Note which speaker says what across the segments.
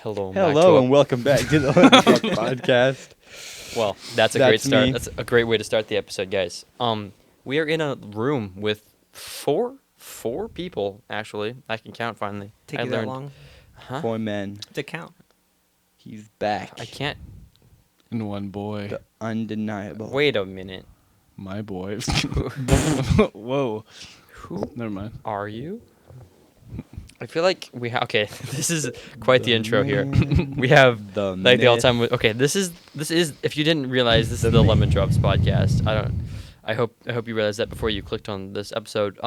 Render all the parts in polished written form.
Speaker 1: Hello and welcome back to the podcast.
Speaker 2: Well, that's a great start.
Speaker 1: me.
Speaker 2: That's a great way to start the episode, guys. We are in a room with four people actually. I can count finally.
Speaker 3: Take
Speaker 2: I
Speaker 3: you that long
Speaker 2: Huh?
Speaker 1: 4 men.
Speaker 3: to count?
Speaker 1: He's back.
Speaker 2: I can't.
Speaker 4: And one boy.
Speaker 1: The undeniable.
Speaker 2: Wait a minute.
Speaker 4: My boy. Whoa.
Speaker 2: Who
Speaker 4: Never mind.
Speaker 2: are you? I feel like we have. Okay, this is quite the intro here. We have
Speaker 1: the
Speaker 2: like the all
Speaker 1: myth.
Speaker 2: time. Okay, this is. If you didn't realize, this is the Lemon Drops podcast. I hope you realized that before you clicked on this episode.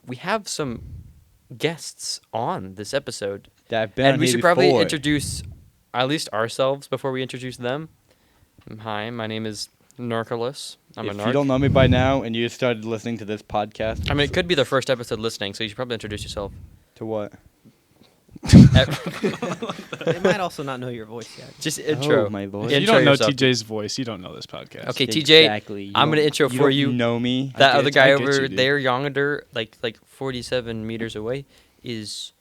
Speaker 2: We have some guests on this episode,
Speaker 1: that have been
Speaker 2: and
Speaker 1: on
Speaker 2: we
Speaker 1: here
Speaker 2: should probably
Speaker 1: before.
Speaker 2: introduce at least ourselves before we introduce them. Hi, my name is Narcolis. I'm a
Speaker 1: If
Speaker 2: narc.
Speaker 1: you don't know me by now and you just started listening to this podcast,
Speaker 2: I mean, it could be the first episode listening, so you should probably introduce yourself.
Speaker 1: to what?
Speaker 3: They might also not know your voice yet.
Speaker 2: Just intro.
Speaker 1: Oh, my voice.
Speaker 4: If you
Speaker 2: Intro
Speaker 4: don't know
Speaker 2: yourself.
Speaker 4: TJ's voice, you don't know this podcast.
Speaker 2: Okay, TJ,
Speaker 1: Exactly. You
Speaker 2: I'm gonna
Speaker 1: don't-
Speaker 2: intro
Speaker 1: you
Speaker 2: for
Speaker 1: don't
Speaker 2: you.
Speaker 1: know me.
Speaker 2: That
Speaker 4: I
Speaker 2: other
Speaker 4: get-
Speaker 2: guy
Speaker 4: I get
Speaker 2: over
Speaker 4: you, dude.
Speaker 2: there, yonder, like 47 meters away, is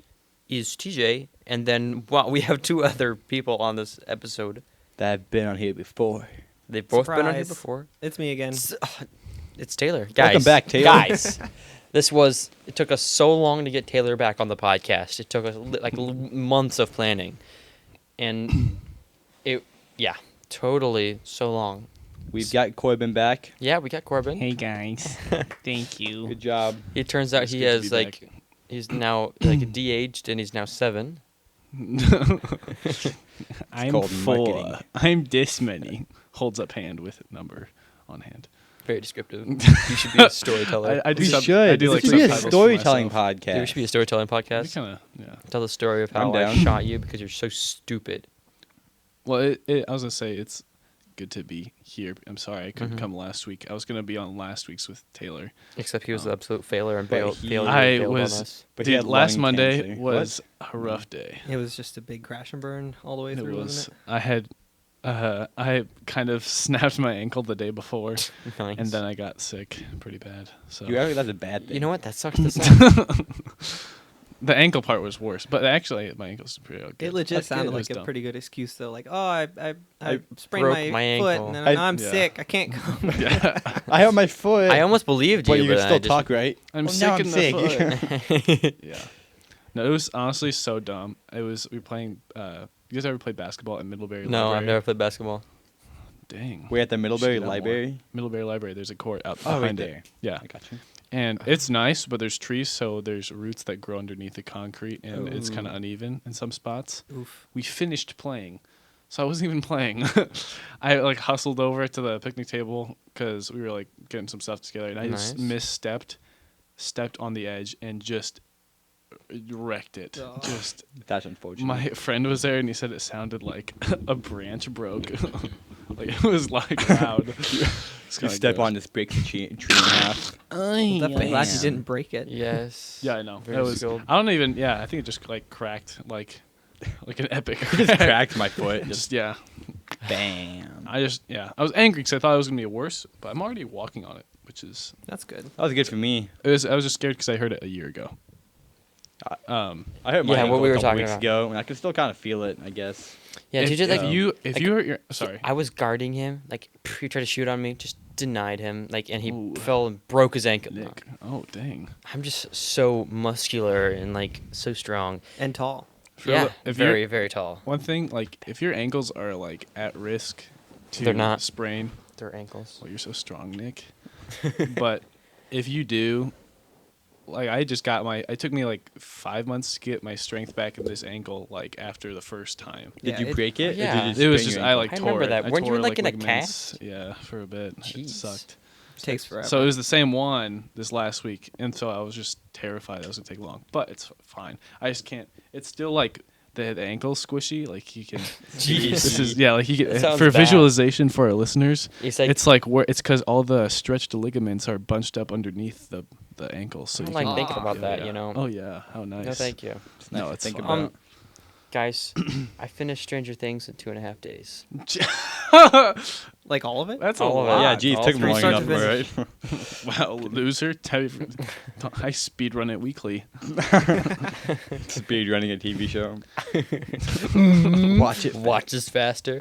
Speaker 2: TJ, and then we have two other people on this episode.
Speaker 1: That have been on here before.
Speaker 2: They've both been on here
Speaker 3: Surprise.
Speaker 2: before.
Speaker 3: It's me again.
Speaker 2: It's Taylor. Guys,
Speaker 1: Welcome back, Taylor.
Speaker 2: Guys, it took us so long to get Taylor back on the podcast. It took us months of planning, and totally so long.
Speaker 1: We've got Corbin back.
Speaker 2: Yeah, we got Corbin.
Speaker 4: Hey guys. Thank you.
Speaker 1: Good job.
Speaker 2: It turns out
Speaker 4: It's
Speaker 2: he
Speaker 4: good to
Speaker 2: has
Speaker 4: be
Speaker 2: like he's now like de-aged and he's now 7.
Speaker 4: I'm
Speaker 1: called
Speaker 4: 4.
Speaker 1: marketing.
Speaker 4: I'm this many. Holds up hand with number on hand.
Speaker 2: Very descriptive. You should be a storyteller.
Speaker 4: I do
Speaker 1: We
Speaker 4: sub-
Speaker 1: should.
Speaker 4: I do
Speaker 1: This
Speaker 4: like
Speaker 1: should be a
Speaker 4: subtitles for
Speaker 1: storytelling
Speaker 4: myself.
Speaker 1: podcast.
Speaker 2: Dude, we should be a storytelling
Speaker 4: We
Speaker 2: podcast.
Speaker 4: kinda, yeah.
Speaker 2: Tell the story of
Speaker 1: I'm
Speaker 2: how I
Speaker 1: down.
Speaker 2: shot you because you're so stupid.
Speaker 4: Well, I was gonna say it's good to be here. I'm sorry I couldn't
Speaker 2: Mhm.
Speaker 4: come last week. I was gonna be on last week's with Taylor.
Speaker 2: Except he was
Speaker 4: Oh.
Speaker 2: the absolute failure and
Speaker 1: But
Speaker 2: bailed,
Speaker 1: he-
Speaker 2: failure
Speaker 4: I
Speaker 2: bailed
Speaker 4: was-
Speaker 2: on us.
Speaker 1: But he
Speaker 4: Dude,
Speaker 1: had
Speaker 4: last
Speaker 1: lung
Speaker 4: Monday
Speaker 1: cancer.
Speaker 4: was a rough day.
Speaker 3: It was just a big crash and burn all the way
Speaker 4: It
Speaker 3: through,
Speaker 4: was.
Speaker 3: wasn't
Speaker 4: I kind of snapped my ankle the day before,
Speaker 2: Nice.
Speaker 4: and then I got sick pretty bad. So
Speaker 1: You act like that's a bad thing.
Speaker 2: You know what? That sucks to say.
Speaker 4: the ankle part was worse, but actually my ankle's pretty good.
Speaker 3: it? It legit
Speaker 1: That's
Speaker 3: sounded
Speaker 1: good.
Speaker 3: like
Speaker 4: It was
Speaker 3: a
Speaker 4: dumb.
Speaker 3: pretty good excuse though. Like, oh, I
Speaker 1: I
Speaker 3: sprained
Speaker 2: broke
Speaker 3: my,
Speaker 2: my
Speaker 3: foot,
Speaker 2: ankle.
Speaker 3: and then
Speaker 1: I-
Speaker 3: I'm
Speaker 4: Yeah.
Speaker 3: sick. I can't come.
Speaker 4: Yeah,
Speaker 1: I hurt my foot.
Speaker 2: I almost believed
Speaker 1: but
Speaker 2: you,
Speaker 1: you can
Speaker 2: but
Speaker 1: still
Speaker 2: I just,
Speaker 1: talk, right?
Speaker 4: I'm
Speaker 1: Well,
Speaker 4: sick
Speaker 1: now I'm
Speaker 4: in
Speaker 1: sick.
Speaker 4: the foot. Yeah. No, it was honestly so dumb. We were playing. You guys ever played basketball at Middlebury
Speaker 2: No,
Speaker 4: Library?
Speaker 2: I've never played basketball.
Speaker 4: Dang.
Speaker 1: We're at the Middlebury
Speaker 4: Should have more.
Speaker 1: Library.
Speaker 4: Middlebury Library. There's a court out
Speaker 1: Oh, right
Speaker 4: behind
Speaker 1: there.
Speaker 4: it. Yeah.
Speaker 1: I got you.
Speaker 4: And it's nice, but there's trees, so there's roots that grow underneath the concrete, and it's kind of
Speaker 1: Ooh.
Speaker 4: uneven in some spots.
Speaker 3: Oof.
Speaker 4: We finished playing, so I wasn't even playing. I like hustled over to the picnic table because we were like getting some stuff together, and I just
Speaker 2: Nice.
Speaker 4: stepped on the edge, and just wrecked it.
Speaker 3: Oh.
Speaker 4: Just
Speaker 1: That's unfortunate.
Speaker 4: my friend was there, and he said it sounded like a branch broke. Like it was like loud. It's
Speaker 1: you
Speaker 4: kinda
Speaker 1: step
Speaker 4: gross.
Speaker 1: on this break the tree in half.
Speaker 3: Definitely glad you
Speaker 1: Bam.
Speaker 3: didn't break it.
Speaker 2: Yes.
Speaker 4: Yeah, I know.
Speaker 2: Very
Speaker 4: It was.
Speaker 2: skilled.
Speaker 4: I don't even. Yeah, I think it just like cracked, like an epic.
Speaker 1: Just cracked my foot.
Speaker 4: Just yeah.
Speaker 1: Bam.
Speaker 4: I was angry because I thought it was gonna be worse, but I'm already walking on it, which is.
Speaker 3: That's good.
Speaker 1: That was good for me.
Speaker 4: I was just scared because I heard it a year ago.
Speaker 1: I hurt my
Speaker 2: Yeah,
Speaker 1: ankle
Speaker 2: what we were
Speaker 1: a couple
Speaker 2: talking
Speaker 1: weeks
Speaker 2: about.
Speaker 1: ago, and I can still kind of feel it, I guess.
Speaker 2: Yeah,
Speaker 4: if,
Speaker 2: TJ, like,
Speaker 4: if you hurt your sorry.
Speaker 2: I was guarding him. Like, he tried to shoot on me, just denied him. Like, and he
Speaker 4: Ooh.
Speaker 2: fell and broke his ankle.
Speaker 4: Nick. Oh dang.
Speaker 2: I'm just so muscular and like so strong.
Speaker 3: And tall.
Speaker 4: For
Speaker 2: Yeah,
Speaker 4: the- if
Speaker 2: very,
Speaker 4: you're-
Speaker 2: very tall.
Speaker 4: One thing, like if your ankles are like at risk to
Speaker 2: They're not.
Speaker 4: sprain,
Speaker 2: Their ankles.
Speaker 4: well, you're so strong, Nick. But if you do, like it took me like 5 months to get my strength back in this ankle, like after the first time.
Speaker 1: Did
Speaker 3: Yeah,
Speaker 1: you
Speaker 3: it-
Speaker 1: break it? or
Speaker 2: yeah.
Speaker 1: did you
Speaker 4: It was
Speaker 1: sprain
Speaker 4: just
Speaker 1: your
Speaker 4: I
Speaker 1: ankle?
Speaker 4: like
Speaker 2: I
Speaker 4: tore
Speaker 2: remember
Speaker 4: it.
Speaker 2: that.
Speaker 4: I
Speaker 2: Weren't you,
Speaker 4: tore,
Speaker 2: like, in a
Speaker 4: ligaments. Yeah, for a bit.
Speaker 2: Jeez.
Speaker 4: It sucked.
Speaker 3: Takes forever.
Speaker 4: So it was the same one this last week, and so I was just terrified that was gonna take long. But it's fine. I just can't. It's still like the ankle squishy. Like you can.
Speaker 2: Jeez.
Speaker 4: This is yeah. Like you
Speaker 2: That
Speaker 4: can
Speaker 2: sounds
Speaker 4: for
Speaker 2: bad.
Speaker 4: visualization for our listeners.
Speaker 2: It's like,
Speaker 4: It's like where it's because all the stretched ligaments are bunched up underneath the ankles. So
Speaker 2: I
Speaker 4: you
Speaker 2: don't like
Speaker 4: can
Speaker 2: thinking about
Speaker 4: feel
Speaker 2: that,
Speaker 4: it.
Speaker 2: you know.
Speaker 4: Oh yeah. How nice.
Speaker 2: No, thank you.
Speaker 1: It's nice
Speaker 4: No,
Speaker 1: to
Speaker 4: it's
Speaker 1: think
Speaker 4: fine.
Speaker 1: about.
Speaker 2: Guys, I finished Stranger Things in 2.5 days.
Speaker 3: Like all of it?
Speaker 4: That's a
Speaker 2: All of it.
Speaker 4: lot.
Speaker 1: Yeah, geez,
Speaker 2: all
Speaker 1: took him
Speaker 2: three
Speaker 1: long
Speaker 3: start
Speaker 1: enough,
Speaker 3: to
Speaker 1: right?
Speaker 4: Wow, loser. I speed run it weekly.
Speaker 1: Speed running a TV show. Watch it.
Speaker 2: Watch this faster.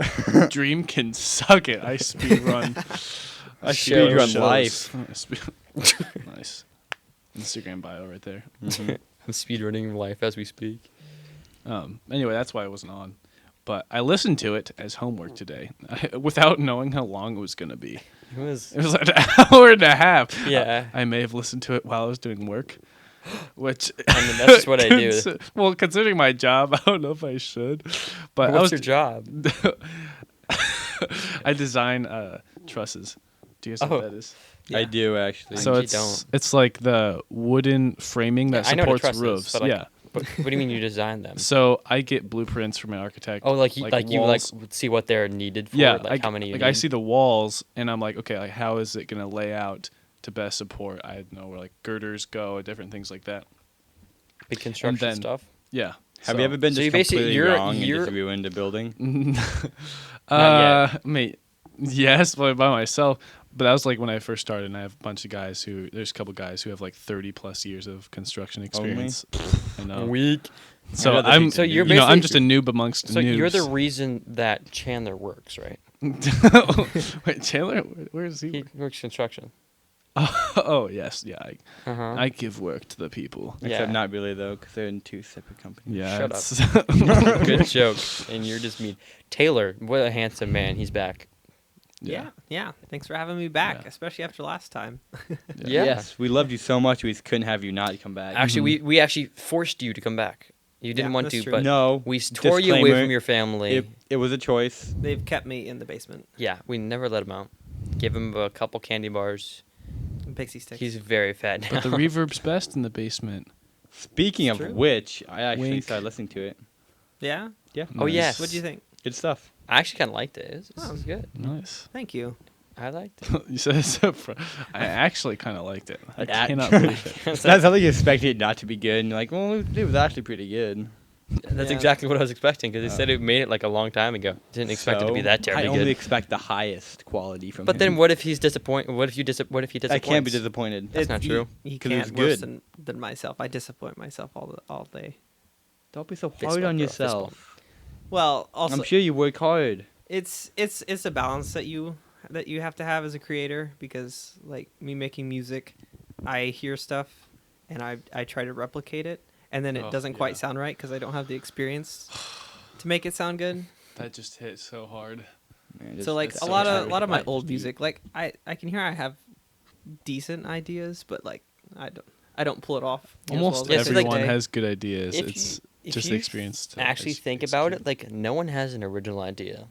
Speaker 4: Dream can suck it. I speed run.
Speaker 1: I
Speaker 2: Shows.
Speaker 1: speed run
Speaker 2: Shows.
Speaker 1: life.
Speaker 4: Nice. Instagram bio right there.
Speaker 1: Mhm.
Speaker 2: I'm speedrunning life as we speak.
Speaker 4: Anyway, that's why I wasn't on. But I listened to it as homework today, without knowing how long it was going to be.
Speaker 2: It was.
Speaker 4: It was like an hour and a half.
Speaker 2: Yeah.
Speaker 4: I may have listened to it while I was doing work, which
Speaker 2: I mean, that's just what I do.
Speaker 4: Well, considering my job, I don't know if I should. But I
Speaker 2: What's
Speaker 4: was
Speaker 2: your job?
Speaker 4: I design trusses. Do you guys know
Speaker 2: Oh.
Speaker 4: what that is?
Speaker 1: I do actually.
Speaker 4: So
Speaker 2: actually
Speaker 4: it's like the wooden framing that
Speaker 2: Yeah, I know what a
Speaker 4: supports
Speaker 2: truss is,
Speaker 4: roofs.
Speaker 2: but, like,
Speaker 4: yeah.
Speaker 2: But what do you mean you design them?
Speaker 4: So I get blueprints from an architect.
Speaker 2: Oh, like you
Speaker 4: walls.
Speaker 2: would see what they're needed for.
Speaker 4: Yeah,
Speaker 2: like how many. You
Speaker 4: like
Speaker 2: need.
Speaker 4: I see the walls and I'm like, okay, like how is it gonna lay out to best support? I know where like girders go, different things like that.
Speaker 2: big construction
Speaker 4: then-
Speaker 2: stuff.
Speaker 4: Yeah.
Speaker 1: Have you ever been
Speaker 2: So you
Speaker 1: just
Speaker 2: basically-
Speaker 1: completely
Speaker 2: you're-
Speaker 1: wrong and
Speaker 2: you're-
Speaker 1: just ruined a building?
Speaker 2: Not yet.
Speaker 4: Mate, yes, but by myself. But that was like when I first started, and I have a bunch of guys there's a couple guys who have like 30 plus years of construction experience. I know.
Speaker 2: Weak.
Speaker 4: So
Speaker 1: I'd rather
Speaker 4: I'm,
Speaker 1: be-
Speaker 2: So you're
Speaker 4: I'm
Speaker 2: basically-
Speaker 4: just a noob amongst
Speaker 2: So
Speaker 4: noobs.
Speaker 2: you're the reason that Chandler works, right?
Speaker 4: Wait, Chandler, where is he?
Speaker 2: He works construction.
Speaker 4: Oh yes, yeah.
Speaker 2: Uh-huh.
Speaker 4: I give work to the people.
Speaker 1: Except
Speaker 2: Yeah.
Speaker 1: not really though, because they're in two separate companies.
Speaker 4: Yeah.
Speaker 2: Shut
Speaker 4: it's-
Speaker 2: Good joke. And you're just mean. Taylor, what a handsome man. He's back.
Speaker 3: Yeah. Thanks for having me back,
Speaker 4: Yeah.
Speaker 3: especially after last time.
Speaker 2: Yeah.
Speaker 1: Yes, we loved you so much we couldn't have you not come back.
Speaker 2: Actually, we actually forced you to come back. You didn't
Speaker 3: Yeah,
Speaker 2: want
Speaker 3: that's
Speaker 2: to,
Speaker 3: true.
Speaker 2: but
Speaker 1: no,
Speaker 2: we tore you away
Speaker 1: disclaimer,
Speaker 2: from your family.
Speaker 1: It was a choice.
Speaker 3: They've kept me in the basement.
Speaker 2: Yeah, we never let him out. Give him a couple candy bars.
Speaker 3: And pixie sticks.
Speaker 2: He's very fat now.
Speaker 4: But the reverb's best in the basement.
Speaker 1: Speaking of
Speaker 3: True.
Speaker 1: which, I actually
Speaker 4: Wink.
Speaker 1: started listening to it.
Speaker 3: Yeah?
Speaker 1: Yeah.
Speaker 2: Oh, yes.
Speaker 3: What'd you think?
Speaker 1: Good stuff.
Speaker 2: I actually kind of liked it. This
Speaker 3: Oh.
Speaker 2: is good.
Speaker 4: Nice.
Speaker 3: Thank you.
Speaker 2: I liked it.
Speaker 4: You said it's up front. I actually kind of liked it. I
Speaker 1: That-
Speaker 4: cannot believe it.
Speaker 1: That's something you expected it not to be good, and you're like, well, it was actually pretty good.
Speaker 2: That's
Speaker 3: Yeah.
Speaker 2: exactly what I was expecting because they said it made it like a long time ago. Didn't expect it to be
Speaker 1: So,
Speaker 2: that terribly
Speaker 1: I only
Speaker 2: good.
Speaker 1: expect the highest quality from
Speaker 2: But
Speaker 1: him.
Speaker 2: then what if he's disappointed? What if he disappoints?
Speaker 1: I can't be disappointed.
Speaker 2: That's not true.
Speaker 3: He
Speaker 1: 'Cause it was
Speaker 3: can't worse
Speaker 1: good.
Speaker 3: than myself. I disappoint myself all day.
Speaker 1: Don't be so
Speaker 2: Fist
Speaker 1: hard
Speaker 2: bump,
Speaker 1: on
Speaker 2: bro, fist
Speaker 1: yourself.
Speaker 3: Well, also
Speaker 1: I'm sure you work hard.
Speaker 3: it's a balance that you have to have as a creator because like me making music, I hear stuff and I try to replicate it and then it
Speaker 4: Oh,
Speaker 3: doesn't quite
Speaker 4: yeah.
Speaker 3: sound right because I don't have the experience to make it sound good.
Speaker 4: That just hit so hard.
Speaker 1: Man,
Speaker 3: So like
Speaker 4: that's
Speaker 3: a
Speaker 4: so
Speaker 3: lot
Speaker 4: true.
Speaker 3: of my
Speaker 1: Like,
Speaker 3: old
Speaker 1: deep.
Speaker 3: music, like I can hear I have decent ideas, but like I don't pull it off. as
Speaker 4: Almost
Speaker 3: well as I
Speaker 2: like,
Speaker 4: everyone
Speaker 3: today.
Speaker 4: has good ideas.
Speaker 2: If
Speaker 4: It's
Speaker 2: if
Speaker 4: just
Speaker 2: you
Speaker 4: the experience. To
Speaker 2: actually think about it, like no one has an original idea.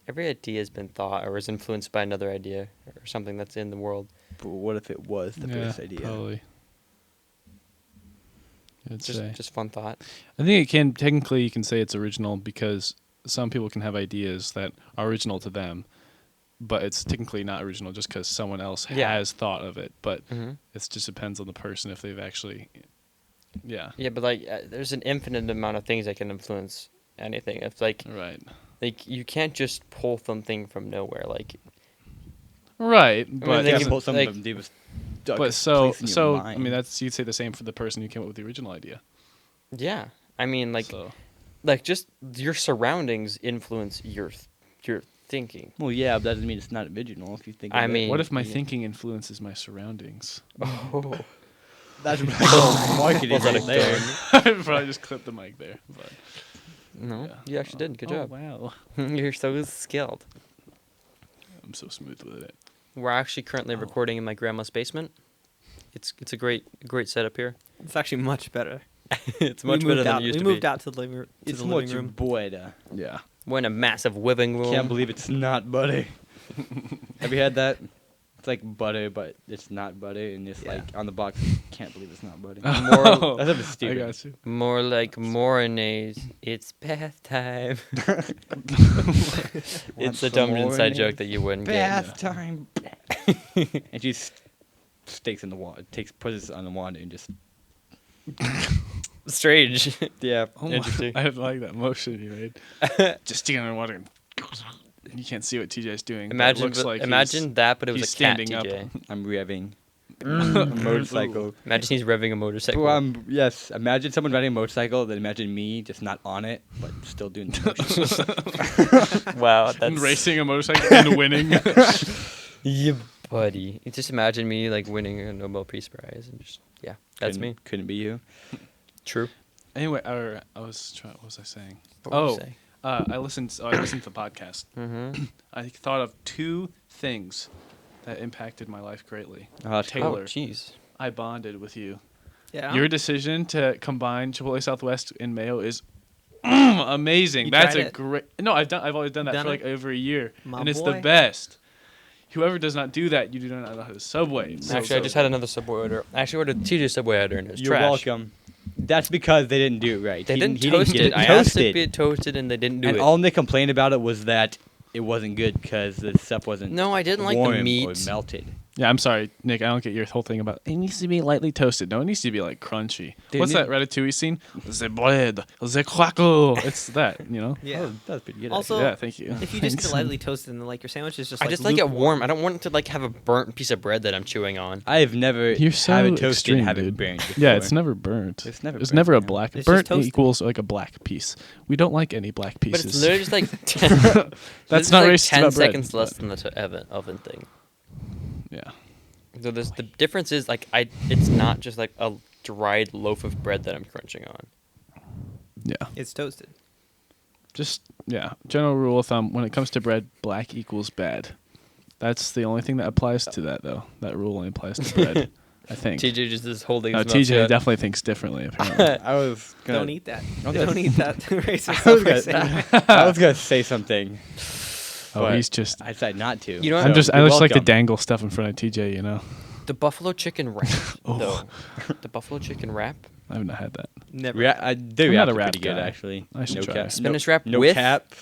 Speaker 2: Every idea has been thought or is influenced by another idea or something that's in the world.
Speaker 1: But what if it was the
Speaker 4: yeah,
Speaker 1: first idea?
Speaker 4: Probably. I'd say.
Speaker 2: Just fun thought.
Speaker 4: I think it can technically you can say it's original because some people can have ideas that are original to them, but it's technically not original just because someone else
Speaker 2: Yeah.
Speaker 4: has thought of it. But
Speaker 2: hmm
Speaker 4: it just depends on the person if they've actually, yeah,
Speaker 2: Yeah, but like there's an infinite amount of things that can influence anything. It's like you can't just pull something from nowhere. Like
Speaker 4: right.
Speaker 2: mean,
Speaker 4: But
Speaker 2: they
Speaker 1: You
Speaker 2: can-
Speaker 1: can pull some
Speaker 2: like-
Speaker 1: of them deepest.
Speaker 4: but so I mean that's you'd say the same for the person who came up with the original idea.
Speaker 2: yeah, I mean like
Speaker 4: So,
Speaker 2: just your surroundings influence your thinking.
Speaker 1: Well, yeah, but that doesn't mean it's not original. If you think.
Speaker 2: I
Speaker 1: of it.
Speaker 2: mean-
Speaker 4: what if my
Speaker 1: Yeah.
Speaker 4: thinking influences my surroundings?
Speaker 2: Oh,
Speaker 1: That's marketing
Speaker 2: Was that
Speaker 1: right
Speaker 2: a
Speaker 1: there.
Speaker 4: I'd probably just clip the mic there. But
Speaker 2: no,
Speaker 4: Yeah.
Speaker 2: you actually did. Good
Speaker 4: oh,
Speaker 2: job.
Speaker 4: Wow,
Speaker 2: You're so skilled.
Speaker 4: I'm so smooth with it.
Speaker 2: We're actually currently
Speaker 4: Oh.
Speaker 2: recording in my grandma's basement. It's a great setup here.
Speaker 3: It's actually much better.
Speaker 2: It's much
Speaker 3: we
Speaker 2: better
Speaker 3: moved
Speaker 2: than
Speaker 3: out.
Speaker 2: it used
Speaker 3: We
Speaker 2: to
Speaker 3: moved
Speaker 2: be.
Speaker 3: out to the living
Speaker 1: It's
Speaker 3: the
Speaker 1: much
Speaker 3: living room.
Speaker 1: better.
Speaker 4: Yeah.
Speaker 2: We're in a massive living room.
Speaker 1: Can't believe it's not butter. Have you had that? It's like butter, but it's not butter, and it's
Speaker 3: Yeah.
Speaker 1: like on the box. Can't believe it's not butter.
Speaker 2: More,
Speaker 1: That's a bit
Speaker 4: I
Speaker 1: stupid.
Speaker 4: got you.
Speaker 2: more like mayonnaise. It's bath time. It's a dumb inside joke that you wouldn't
Speaker 1: Bath time. And she stakes in the water, puts it on the water, and just
Speaker 2: get. Strange.
Speaker 1: yeah.
Speaker 4: Oh my-
Speaker 2: Interesting.
Speaker 4: I like that motion you made. Just sticking in the water. And You can't see what TJ's doing. but it
Speaker 2: Imagine,
Speaker 4: looks like
Speaker 2: imagine that, but it was
Speaker 4: he's
Speaker 2: a cat,
Speaker 4: standing up.
Speaker 2: TJ.
Speaker 1: I'm revving a motorcycle.
Speaker 2: Imagine he's revving a motorcycle.
Speaker 1: Well, yes. Imagine someone riding a motorcycle. Then imagine me just not on it, but still doing the motion.
Speaker 2: Wow, that's
Speaker 4: racing a motorcycle and winning.
Speaker 2: Yeah, buddy. You just imagine me like winning a Nobel Peace Prize and just that's me.
Speaker 1: Couldn't be you.
Speaker 2: True.
Speaker 4: Anyway, I was trying. What was I saying?
Speaker 2: What would you
Speaker 4: Oh,
Speaker 2: say?
Speaker 4: I listened to the podcast.
Speaker 2: Mm-hmm.
Speaker 4: I thought of two things that impacted my life greatly.
Speaker 1: Oh,
Speaker 4: Taylor.
Speaker 2: Oh, jeez.
Speaker 4: I bonded with you.
Speaker 3: Yeah.
Speaker 4: Your decision to combine Chipotle Southwest and Mayo is amazing.
Speaker 3: You
Speaker 4: That's
Speaker 3: tried
Speaker 4: a
Speaker 3: it?
Speaker 4: great. No, I've always done that
Speaker 3: Done
Speaker 4: for
Speaker 3: it?
Speaker 4: like over a year,
Speaker 3: My
Speaker 4: and it's
Speaker 3: boy.
Speaker 4: the best. Whoever does not do that, you do not know how to Subway. It's so
Speaker 2: Actually, I just
Speaker 4: good.
Speaker 2: had another Subway order. I actually ordered TJ's Subway order and it was
Speaker 1: You're
Speaker 2: trash.
Speaker 1: welcome. That's because they didn't do it right.
Speaker 2: They
Speaker 1: He
Speaker 2: didn't
Speaker 1: he
Speaker 2: toast
Speaker 1: get
Speaker 2: it. I asked
Speaker 1: toasted.
Speaker 2: it to be toasted and they didn't do
Speaker 1: And
Speaker 2: it.
Speaker 1: all they complained about it was that it wasn't good because the stuff wasn't
Speaker 2: No, I didn't like the
Speaker 1: warm
Speaker 2: meat.
Speaker 1: or melted.
Speaker 4: Yeah, I'm sorry, Nick. I don't get your whole thing about it needs to be lightly toasted. No, it needs to be like crunchy.
Speaker 1: Dude,
Speaker 4: What's that Ratatouille scene? The bread, the crackle. It's that, you know.
Speaker 3: Yeah.
Speaker 1: Oh, that was pretty good.
Speaker 3: Also,
Speaker 4: Yeah, thank you.
Speaker 3: If you just
Speaker 4: Thanks.
Speaker 3: get lightly toasted and then like your sandwich is just
Speaker 2: I
Speaker 3: like
Speaker 2: just like it
Speaker 3: lukewarm.
Speaker 2: warm. I don't want it to like have a burnt piece of bread that I'm chewing on.
Speaker 1: I've never
Speaker 4: You're so
Speaker 1: have it toasted
Speaker 4: extreme,
Speaker 1: and have it
Speaker 4: dude.
Speaker 1: burned before.
Speaker 4: Yeah, it's never burnt.
Speaker 1: It's never
Speaker 4: It's
Speaker 1: burnt,
Speaker 4: never a
Speaker 1: yeah.
Speaker 4: black.
Speaker 3: It's just
Speaker 4: Burnt
Speaker 3: toasted.
Speaker 4: equals like a black piece. We don't like any black
Speaker 2: But
Speaker 4: pieces.
Speaker 2: it's literally just like
Speaker 4: That's
Speaker 2: it's
Speaker 4: not
Speaker 2: like
Speaker 4: racist
Speaker 2: 10
Speaker 4: about bread,
Speaker 2: seconds
Speaker 4: but-
Speaker 2: less than the oven thing.
Speaker 4: Yeah.
Speaker 2: So the difference is like it's not just like a dried loaf of bread that I'm crunching on.
Speaker 4: Yeah.
Speaker 3: It's toasted.
Speaker 4: Just general rule of thumb: when it comes to bread, black equals bad. That's the only thing that applies to that, though. That rule only applies to bread. I think.
Speaker 2: TJ just is holding.
Speaker 4: No,
Speaker 2: his mouth
Speaker 4: TJ
Speaker 2: shut.
Speaker 4: definitely thinks differently. Apparently.
Speaker 1: I was gonna.
Speaker 3: Don't eat that.
Speaker 1: Okay.
Speaker 3: Don't eat that racist
Speaker 1: I was
Speaker 3: stuff.
Speaker 1: gonna-
Speaker 3: you're saying.
Speaker 1: I was gonna say something.
Speaker 4: Oh,
Speaker 1: but
Speaker 4: he's just.
Speaker 1: I decided not to.
Speaker 2: You know what?
Speaker 4: I just
Speaker 1: you're
Speaker 4: like to
Speaker 1: welcome.
Speaker 4: dangle stuff in front of TJ. You know.
Speaker 2: The buffalo chicken wrap,
Speaker 4: Oh.
Speaker 2: though. The buffalo chicken wrap,
Speaker 4: I have not had that.
Speaker 3: Never.
Speaker 1: Their
Speaker 4: I'm not
Speaker 1: wraps
Speaker 4: a
Speaker 1: are
Speaker 4: wrap
Speaker 1: pretty good
Speaker 4: guy.
Speaker 1: actually.
Speaker 4: I should
Speaker 1: no
Speaker 4: try
Speaker 1: cap.
Speaker 4: it.
Speaker 2: spinach
Speaker 1: no,
Speaker 2: wrap
Speaker 1: no
Speaker 2: with
Speaker 1: cap.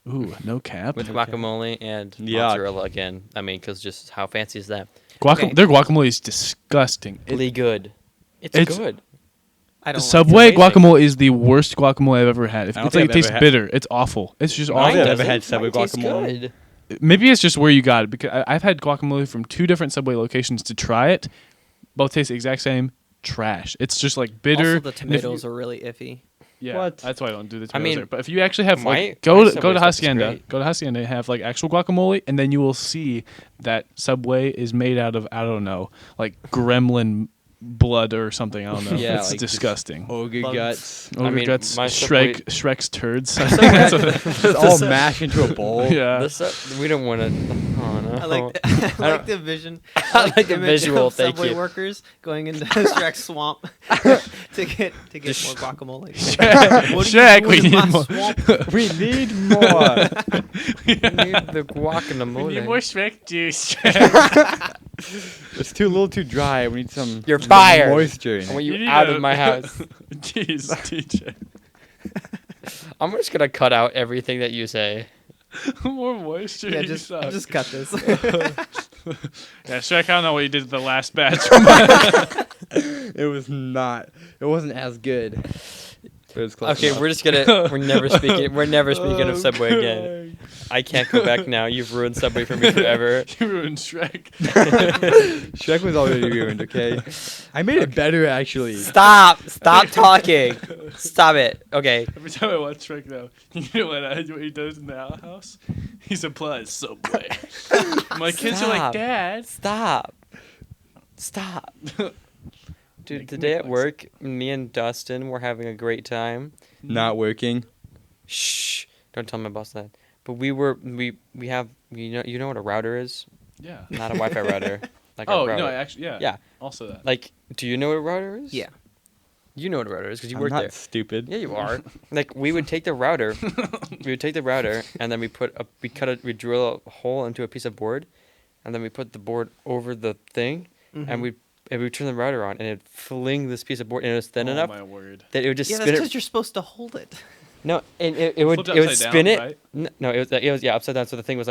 Speaker 4: Ooh, no cap.
Speaker 2: with guacamole and
Speaker 1: Yuck.
Speaker 2: mozzarella again. I mean, because just how fancy is that?
Speaker 3: Okay.
Speaker 4: Their guacamole is disgusting.
Speaker 2: Really good.
Speaker 4: it's-
Speaker 2: Good.
Speaker 3: I don't like
Speaker 4: Subway
Speaker 2: amazing.
Speaker 4: guacamole is the worst guacamole I've ever had.
Speaker 1: I don't
Speaker 4: It's like
Speaker 1: think
Speaker 4: it
Speaker 1: I've
Speaker 4: tastes
Speaker 1: ever had-
Speaker 4: bitter. It's awful. It's just
Speaker 1: I
Speaker 4: awful.
Speaker 1: don't think I've ever
Speaker 2: doesn't.
Speaker 1: had Subway
Speaker 2: Mine tastes
Speaker 1: guacamole.
Speaker 2: good.
Speaker 4: Maybe it's just where you got it because I've had guacamole from 2 different Subway locations to try it. Both taste the exact same. Trash. It's just like bitter.
Speaker 3: Also, the
Speaker 4: and if you-
Speaker 3: tomatoes are really iffy.
Speaker 4: Yeah,
Speaker 1: What?
Speaker 4: that's why I don't do the
Speaker 2: I
Speaker 4: tomatoes
Speaker 2: mean,
Speaker 4: there. But if you actually have
Speaker 2: my-
Speaker 4: like go
Speaker 2: my
Speaker 4: to
Speaker 2: Subway stuff is
Speaker 4: Hacienda,
Speaker 2: great.
Speaker 4: go to Hacienda and have like actual guacamole, and then you will see that Subway is made out of I don't know like gremlin blood or something. I don't know.
Speaker 1: Yeah,
Speaker 4: it's
Speaker 1: like just
Speaker 4: disgusting.
Speaker 1: Ogre
Speaker 3: Bugs.
Speaker 1: guts.
Speaker 4: Ogre
Speaker 2: I mean,
Speaker 4: guts,
Speaker 2: my Subway-
Speaker 4: Shrek's turds. That's what-
Speaker 1: It's all mashed into a bowl.
Speaker 4: yeah.
Speaker 2: We don't want to. Oh no.
Speaker 3: I like I like the vision.
Speaker 2: I like the
Speaker 3: image
Speaker 2: visual,
Speaker 3: Of
Speaker 2: thank
Speaker 3: Subway
Speaker 2: you.
Speaker 3: workers going into Shrek's swamp to get
Speaker 2: Just-
Speaker 3: more guacamole.
Speaker 4: Shrek,
Speaker 3: What are
Speaker 4: Shrek,
Speaker 3: you
Speaker 4: we
Speaker 3: doing in
Speaker 4: need
Speaker 3: my
Speaker 4: more.
Speaker 3: swamp?
Speaker 1: We need more.
Speaker 2: We need the guacamole.
Speaker 4: We need more Shrek juice.
Speaker 1: It's too a little too dry. We need some.
Speaker 2: You're
Speaker 1: some
Speaker 2: fired.
Speaker 1: Moisture. In
Speaker 2: I want
Speaker 1: it.
Speaker 2: you
Speaker 4: need
Speaker 2: out
Speaker 4: a-
Speaker 2: of my house.
Speaker 4: Jeez, TJ.
Speaker 2: I'm just gonna cut out everything that you say.
Speaker 4: More moisture.
Speaker 3: Yeah,
Speaker 4: you
Speaker 3: just
Speaker 4: suck.
Speaker 3: cut this.
Speaker 4: Yeah, Shrek, I don't know what you did to the last batch.
Speaker 1: It was not. It wasn't as good. But it was close
Speaker 2: Okay,
Speaker 1: enough.
Speaker 2: we're just gonna. We're never speaking. We're never speaking of
Speaker 4: Oh,
Speaker 2: Subway again. I can't go back now. You've ruined Subway for me forever.
Speaker 4: You ruined Shrek.
Speaker 1: Shrek was already ruined. Okay, I made it better actually.
Speaker 2: Stop! Stop talking! Stop it! Okay.
Speaker 4: Every time I watch Shrek now, you know what he does in the outhouse? He supplies Subway. My kids are like,
Speaker 2: Stop.
Speaker 4: Dad.
Speaker 2: Stop! Stop! Dude,
Speaker 4: Making
Speaker 2: today
Speaker 4: me
Speaker 2: at work, me and Dustin were having a great time.
Speaker 1: Not working.
Speaker 2: Shh! Don't tell my boss that. But we have you know what a router is?
Speaker 4: Yeah.
Speaker 2: Not a Wi-Fi router. Like a
Speaker 4: Oh,
Speaker 2: router.
Speaker 4: no, actually, yeah.
Speaker 2: Yeah.
Speaker 4: Also that.
Speaker 2: Like, do you know what a router is?
Speaker 3: Yeah.
Speaker 2: You know what a router is because you
Speaker 1: I'm
Speaker 2: work
Speaker 1: not
Speaker 2: there.
Speaker 1: stupid.
Speaker 2: Yeah, you are. Like we would take the router, and then we drill a hole into a piece of board, and then we put the board over the thing,
Speaker 3: Mhm.
Speaker 2: and we turn the router on, and it'd fling this piece of board, and it was thin
Speaker 4: Oh,
Speaker 2: enough
Speaker 4: my word.
Speaker 2: that it would just
Speaker 3: Yeah, that's
Speaker 2: spin
Speaker 3: because
Speaker 2: it.
Speaker 3: you're supposed to hold it.
Speaker 2: No, and it would
Speaker 4: Flipped upside
Speaker 2: spin
Speaker 4: down,
Speaker 2: it.
Speaker 4: right?
Speaker 2: No, it was upside down. So the thing was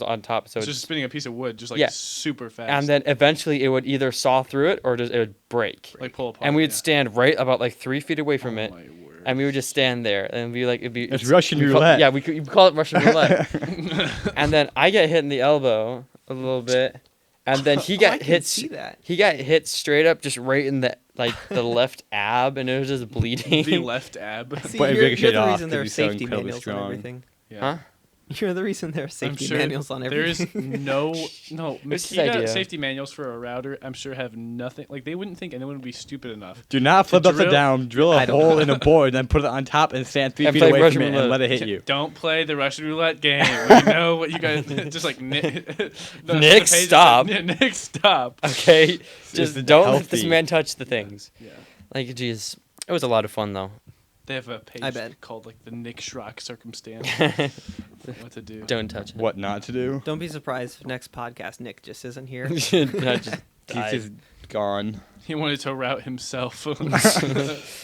Speaker 2: on top. So
Speaker 4: It's just spinning a piece of wood, just like
Speaker 2: Yeah.
Speaker 4: super fast.
Speaker 2: and then eventually it would either saw through it or just it would break.
Speaker 4: like pull apart.
Speaker 2: And we'd
Speaker 4: yeah.
Speaker 2: stand right about like 3 feet away from
Speaker 4: Oh,
Speaker 2: it.
Speaker 4: my word.
Speaker 2: and we would just stand there, and we like it'd be
Speaker 1: It's Russian
Speaker 2: we call-
Speaker 1: roulette.
Speaker 2: yeah, we call it Russian roulette. And then I get hit in the elbow a little bit, and then he
Speaker 3: I
Speaker 2: got
Speaker 3: can
Speaker 2: hit.
Speaker 3: see that.
Speaker 2: He got hit straight up, just right in the the left ab, and it was just bleeding.
Speaker 4: The left ab.
Speaker 3: See,
Speaker 1: But it
Speaker 3: you're
Speaker 1: ricocheted
Speaker 3: the
Speaker 1: off
Speaker 3: reason
Speaker 1: 'cause
Speaker 3: there are
Speaker 1: he's so
Speaker 3: safety
Speaker 1: incredibly
Speaker 3: manuals
Speaker 1: strong.
Speaker 3: on everything.
Speaker 4: Yeah.
Speaker 2: Huh?
Speaker 3: You're the reason there are
Speaker 4: I'm
Speaker 3: safety
Speaker 4: sure
Speaker 3: manuals on everything.
Speaker 4: There is no
Speaker 2: It's his
Speaker 4: Makita
Speaker 2: idea.
Speaker 4: safety manuals for a router. I'm sure have nothing. Like they wouldn't think anyone would be stupid enough.
Speaker 1: Do not flip
Speaker 4: To
Speaker 1: upside
Speaker 4: drill-
Speaker 1: down, drill a
Speaker 3: I don't
Speaker 1: hole
Speaker 3: know.
Speaker 1: in a board, then put it on top and stand 3
Speaker 2: And
Speaker 1: feet
Speaker 2: play
Speaker 1: away
Speaker 2: Russian
Speaker 1: from it and
Speaker 2: roulette.
Speaker 1: let it hit you.
Speaker 4: Don't play the Russian roulette game. We know what you guys just like.
Speaker 2: Nick,
Speaker 4: Nick,
Speaker 2: stop.
Speaker 4: Nick, stop.
Speaker 2: Okay, just
Speaker 1: isn't
Speaker 2: don't let this
Speaker 1: healthy.
Speaker 2: man touch the things.
Speaker 4: Yeah.
Speaker 2: Like, jeez, it was a lot of fun though.
Speaker 4: They have a page
Speaker 3: I bet.
Speaker 4: called like the Nick Schrock circumstance. What to do?
Speaker 2: Don't touch it.
Speaker 1: What not to do?
Speaker 3: Don't be surprised if next podcast Nick just isn't here.
Speaker 2: Not just
Speaker 1: He's
Speaker 2: dive.
Speaker 1: just gone.
Speaker 4: He wanted to route himself.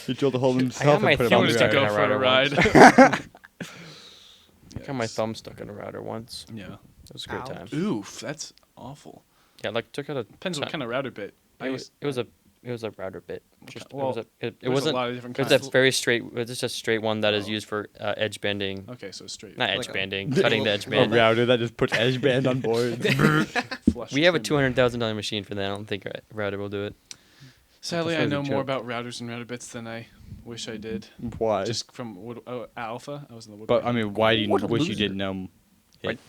Speaker 1: He drilled a hole in
Speaker 2: got
Speaker 1: himself
Speaker 2: my
Speaker 1: and put it
Speaker 4: He
Speaker 1: on
Speaker 2: thumb
Speaker 1: the
Speaker 4: wanted to
Speaker 2: stuck in
Speaker 4: go
Speaker 1: ground.
Speaker 2: a
Speaker 4: for a
Speaker 2: router
Speaker 4: ride.
Speaker 2: Got my thumb stuck in a router once.
Speaker 4: Yeah.
Speaker 2: It was a great
Speaker 3: Ouch.
Speaker 2: time.
Speaker 4: Oof, that's awful.
Speaker 2: Yeah, like took out a.
Speaker 4: Depends what kind of router bit.
Speaker 2: It was a router bit. Just,
Speaker 4: well,
Speaker 2: it
Speaker 4: There's
Speaker 2: wasn't.
Speaker 4: a lot of different
Speaker 2: It was
Speaker 4: kinds.
Speaker 2: a very straight. It's just a straight one that is
Speaker 4: Oh.
Speaker 2: used for edge bending.
Speaker 4: Okay, so straight.
Speaker 2: Not
Speaker 3: Like
Speaker 2: edge
Speaker 3: a-
Speaker 2: banding, cutting the edge
Speaker 1: A
Speaker 2: band.
Speaker 1: router that just puts edge band on board.
Speaker 4: Flush
Speaker 2: We have a
Speaker 4: trim.
Speaker 2: $200,000 machine for that. I don't think a router will do it.
Speaker 4: Sadly,
Speaker 1: That's
Speaker 4: I
Speaker 1: a
Speaker 4: know more
Speaker 1: joke.
Speaker 4: about routers and router bits than I wish I did.
Speaker 1: Why?
Speaker 4: Just from Alpha, I was in the
Speaker 1: But I
Speaker 4: woodworking.
Speaker 1: mean, why do you
Speaker 2: What a
Speaker 1: wish you
Speaker 2: loser.
Speaker 1: didn't know? It?
Speaker 2: Right.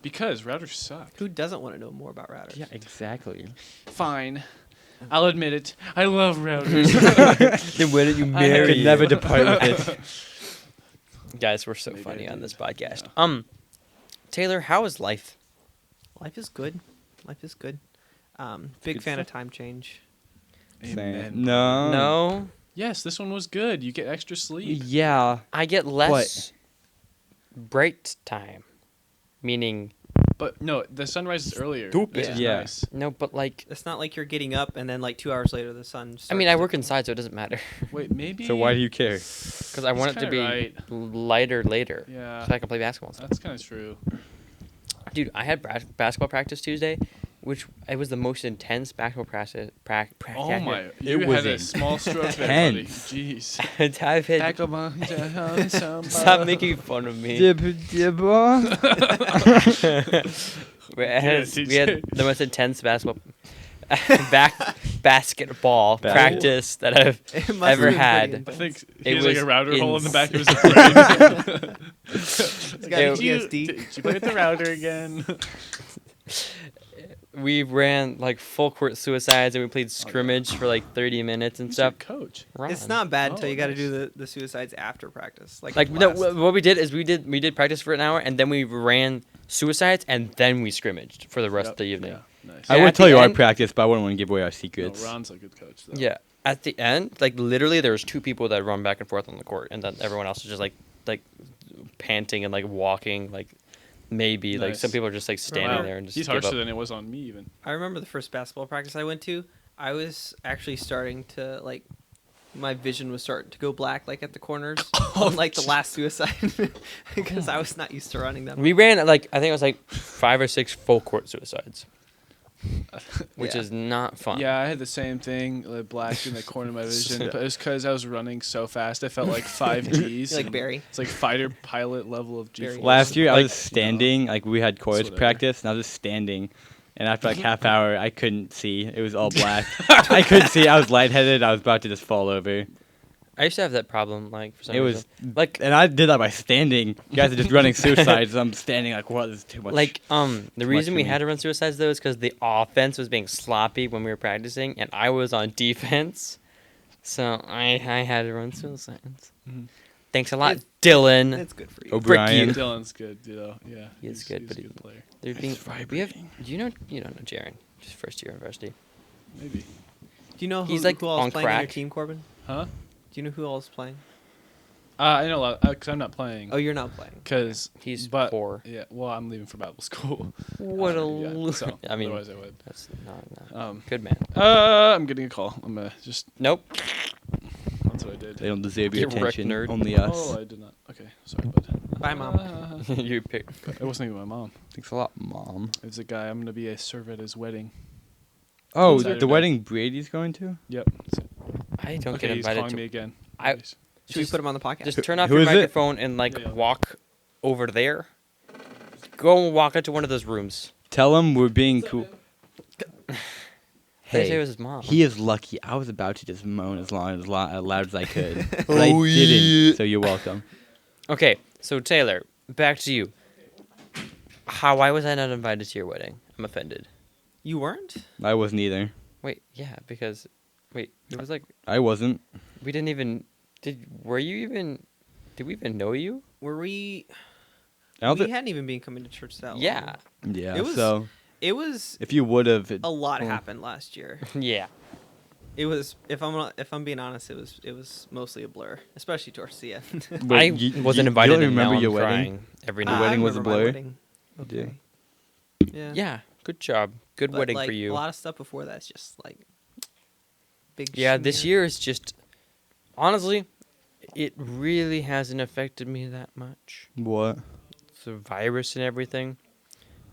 Speaker 4: Because routers suck.
Speaker 3: Who doesn't want to know more about routers?
Speaker 1: Yeah, exactly.
Speaker 4: Fine, I'll admit it. I love routers.
Speaker 2: Then why didn't you
Speaker 1: I could never depart with it.
Speaker 2: Guys, we're so
Speaker 4: Maybe
Speaker 2: funny
Speaker 4: I
Speaker 2: on this
Speaker 4: did.
Speaker 2: podcast.
Speaker 4: Yeah.
Speaker 2: Taylor, how is life?
Speaker 3: Life is good. Life is good. Big
Speaker 1: good
Speaker 3: fan of
Speaker 1: stuff.
Speaker 3: time change.
Speaker 4: Amen.
Speaker 1: No.
Speaker 2: No,
Speaker 4: Yes, this one was good. You get extra sleep.
Speaker 1: Yeah.
Speaker 2: I get less break time, meaning
Speaker 4: But no, the sun rises earlier.
Speaker 1: Stupid.
Speaker 4: Which is
Speaker 1: Yeah.
Speaker 4: nice.
Speaker 2: no, but like
Speaker 3: It's not like you're getting up and then like 2 hours later the sun.
Speaker 2: I mean, I
Speaker 3: starts
Speaker 2: work
Speaker 3: to-
Speaker 2: inside, so it doesn't matter
Speaker 4: Wait, maybe.
Speaker 1: So why do you care?
Speaker 2: because I want it to
Speaker 4: kinda
Speaker 2: be
Speaker 4: right.
Speaker 2: lighter later,
Speaker 4: Yeah.
Speaker 2: so I can play basketball. And stuff.
Speaker 4: That's kind of true.
Speaker 2: Dude, I had basketball practice Tuesday, which it was the most intense basketball practice.
Speaker 4: Oh my! You
Speaker 1: It was
Speaker 4: had a
Speaker 1: intense.
Speaker 4: small stroke there, buddy.
Speaker 1: Intense.
Speaker 4: Jeez.
Speaker 2: I've had,
Speaker 4: Stop
Speaker 2: stop making fun of me. We had,
Speaker 4: DJ.
Speaker 2: we had the most intense basketball basketball
Speaker 1: Bas-
Speaker 2: practice that I've
Speaker 3: It must
Speaker 2: ever
Speaker 3: have been
Speaker 2: had.
Speaker 3: pretty
Speaker 4: I
Speaker 3: intense.
Speaker 4: think he
Speaker 2: It
Speaker 4: has like a
Speaker 2: was
Speaker 4: router hole in the back of his brain.
Speaker 3: He's got
Speaker 2: It-
Speaker 3: PTSD.
Speaker 4: Did you play with the router again?
Speaker 2: We ran like full court suicides and we played scrimmage for like 30 minutes and
Speaker 4: Who's your
Speaker 2: stuff.
Speaker 4: coach?
Speaker 3: It's
Speaker 2: Ron.
Speaker 3: not bad until
Speaker 4: Oh,
Speaker 3: you got to
Speaker 4: nice.
Speaker 3: do the suicides after practice. Like
Speaker 2: Like no,
Speaker 3: last-
Speaker 2: what we did is we did practice for an hour and then we ran suicides and then we scrimmaged for the rest of the evening.
Speaker 4: Yeah, nice.
Speaker 1: I
Speaker 2: Yeah,
Speaker 1: would
Speaker 2: at
Speaker 1: tell
Speaker 2: the
Speaker 1: you our
Speaker 2: end-
Speaker 1: practice, but I wouldn't want to give away our
Speaker 4: No,
Speaker 1: secrets.
Speaker 4: Ron's a good coach. Though.
Speaker 2: Yeah. At the end, like literally there was 2 people that run back and forth on the court and then everyone else is just like panting and like walking like maybe like some
Speaker 4: Nice.
Speaker 2: people are just like standing
Speaker 4: Wow.
Speaker 2: there and just
Speaker 4: He's
Speaker 2: give
Speaker 4: harsher
Speaker 2: up.
Speaker 4: than it was on me even.
Speaker 3: I remember the first basketball practice I went to. I was actually starting to like, my vision was starting to go black, like at the corners, on like the last suicide, because I was not used to running them.
Speaker 2: We ran like I think it was like 5 or 6 full court suicides, which
Speaker 3: Yeah.
Speaker 2: is not fun.
Speaker 4: Yeah, I had the same thing, black in the corner of my vision, but it was because I was running so fast. I felt like 5 Gs.
Speaker 3: You're like Barry.
Speaker 4: It's like fighter pilot level of G
Speaker 3: Barry.
Speaker 4: force.
Speaker 1: Last year, I
Speaker 4: Like,
Speaker 1: was standing, like we had chorus
Speaker 4: whatever.
Speaker 1: practice, and I was just standing. And after like half hour, I couldn't see. It was all black. I couldn't see. I was lightheaded. I was about to just fall over.
Speaker 2: I used to have that problem like for some
Speaker 1: It was
Speaker 2: reason. Like
Speaker 1: and I did that by standing. You guys are just running suicides. I'm standing like, what? This is too much.
Speaker 2: the reason
Speaker 1: for
Speaker 2: we
Speaker 1: me.
Speaker 2: had to run suicides though is because the offense was being sloppy when we were practicing, and I was on defense, so I had to run suicides.
Speaker 4: Mhm.
Speaker 2: Thanks a lot,
Speaker 3: It's-
Speaker 2: Dylan.
Speaker 3: It's good for you.
Speaker 1: O'Brien.
Speaker 2: you.
Speaker 4: Dylan's good, you know. Yeah,
Speaker 2: He is good,
Speaker 4: he's
Speaker 2: but
Speaker 4: a
Speaker 2: he-
Speaker 4: good player.
Speaker 2: They're being,
Speaker 1: It's
Speaker 2: we have.
Speaker 1: vibrating.
Speaker 2: You don't know Jaren, just first year university.
Speaker 4: Maybe.
Speaker 3: Do you know
Speaker 2: He's, like,
Speaker 3: who all
Speaker 2: on
Speaker 3: is playing on your
Speaker 2: crack.
Speaker 3: team, Corbin?
Speaker 4: Huh?
Speaker 3: Do you know who all is playing?
Speaker 4: I know a lot because I'm not playing.
Speaker 3: Oh, you're not playing.
Speaker 4: Because
Speaker 2: He's
Speaker 4: but,
Speaker 2: poor.
Speaker 4: Yeah, well, I'm leaving for Bible school.
Speaker 2: What a
Speaker 4: Yeah,
Speaker 2: loser!
Speaker 4: so,
Speaker 2: I mean,
Speaker 4: otherwise I would.
Speaker 2: that's not
Speaker 4: Um,
Speaker 2: good man.
Speaker 4: I'm getting a call. I'm gonna just.
Speaker 2: Nope.
Speaker 4: That's what I did.
Speaker 1: They don't deserve your
Speaker 2: Get wrecked,
Speaker 1: attention.
Speaker 2: nerd.
Speaker 1: Only us.
Speaker 4: Oh, I did not. Okay, sorry, bud.
Speaker 3: Bye, Mom.
Speaker 2: You pick.
Speaker 4: It wasn't even my mom.
Speaker 1: Thanks a lot, Mom.
Speaker 4: It's a guy. I'm gonna be a server at his wedding.
Speaker 1: Oh,
Speaker 4: Saturday.
Speaker 1: the wedding Brady's going to?
Speaker 4: Yep.
Speaker 2: I don't
Speaker 4: Okay,
Speaker 2: get
Speaker 4: he's
Speaker 2: invited
Speaker 4: calling
Speaker 2: to.
Speaker 4: me again.
Speaker 2: I-
Speaker 4: Nice.
Speaker 3: Should we put him on the podcast?
Speaker 2: Just turn off
Speaker 1: Who
Speaker 2: your
Speaker 1: is it?
Speaker 2: microphone and like
Speaker 4: Yeah.
Speaker 2: walk over there. Go and walk into one of those rooms.
Speaker 1: Tell him we're being cool.
Speaker 2: Hey, it
Speaker 1: Hey,
Speaker 2: was his mom.
Speaker 1: he is lucky. I was about to just moan as loud as I could, but I didn't. So you're welcome.
Speaker 2: Okay, so Taylor, back to you. Why was I not invited to your wedding? I'm offended.
Speaker 3: You weren't?
Speaker 1: I wasn't either.
Speaker 2: Wait, yeah, because it was like
Speaker 1: I wasn't.
Speaker 2: we didn't even did we even know you?
Speaker 3: Were we?
Speaker 1: I don't
Speaker 3: We
Speaker 1: thi-
Speaker 3: hadn't even been coming to church that long.
Speaker 2: Yeah.
Speaker 1: yeah.
Speaker 3: It was-
Speaker 1: So
Speaker 3: It was
Speaker 1: if you would have,
Speaker 3: a lot happened last year.
Speaker 2: Yeah.
Speaker 3: It was, if I'm being honest, it was mostly a blur, especially towards the end.
Speaker 2: I wasn't invited
Speaker 1: You don't
Speaker 2: and now
Speaker 1: remember
Speaker 2: I'm
Speaker 1: your wedding?
Speaker 2: crying every
Speaker 1: The
Speaker 2: night.
Speaker 1: wedding was a
Speaker 3: remember my
Speaker 1: blur?
Speaker 3: wedding.
Speaker 1: You do?
Speaker 3: Okay. Yeah.
Speaker 2: Yeah, good job. Good
Speaker 3: But,
Speaker 2: wedding
Speaker 3: like,
Speaker 2: for you.
Speaker 3: A lot of stuff before that's just like big.
Speaker 2: Yeah, this
Speaker 3: schmear.
Speaker 2: year is just honestly, it really hasn't affected me that much.
Speaker 1: What?
Speaker 2: The virus and everything.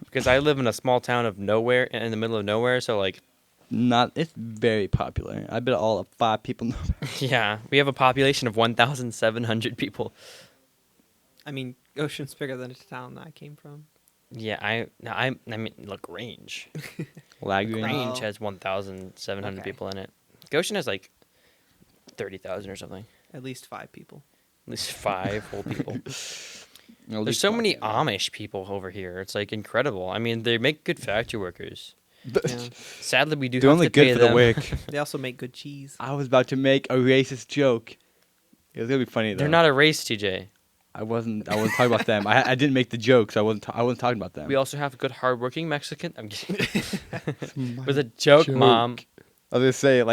Speaker 2: Because I live in a small town of nowhere, in the middle of nowhere, so like,
Speaker 1: Not. It's very popular. I bet all of 5 people know.
Speaker 2: yeah, we have a population of 1,700 people.
Speaker 3: I mean, Goshen's bigger than the town that I came from.
Speaker 2: Yeah, I mean, look, Range.
Speaker 1: Lagrange.
Speaker 2: Range
Speaker 3: Oh.
Speaker 2: has 1,700
Speaker 3: Okay.
Speaker 2: people in it. Goshen has like 30,000 or something.
Speaker 3: At least 5 people.
Speaker 2: At least 5 whole people.
Speaker 1: At
Speaker 2: There's
Speaker 1: least
Speaker 2: so
Speaker 1: five.
Speaker 2: many Amish people over here. It's like incredible. I mean, they make good factory workers.
Speaker 3: Yeah.
Speaker 2: Sadly, we do
Speaker 1: They're
Speaker 2: have
Speaker 1: only
Speaker 2: to pay
Speaker 1: good for the
Speaker 2: them.
Speaker 1: work.
Speaker 3: They also make good cheese.
Speaker 1: I was about to make a racist joke. It was gonna be funny though.
Speaker 2: They're not a race, TJ.
Speaker 1: I wasn't talking about them. I didn't make the joke, so I wasn't talking about them.
Speaker 2: We also have good, hardworking Mexican. I'm kidding. It was a joke, Mom.
Speaker 1: I was gonna say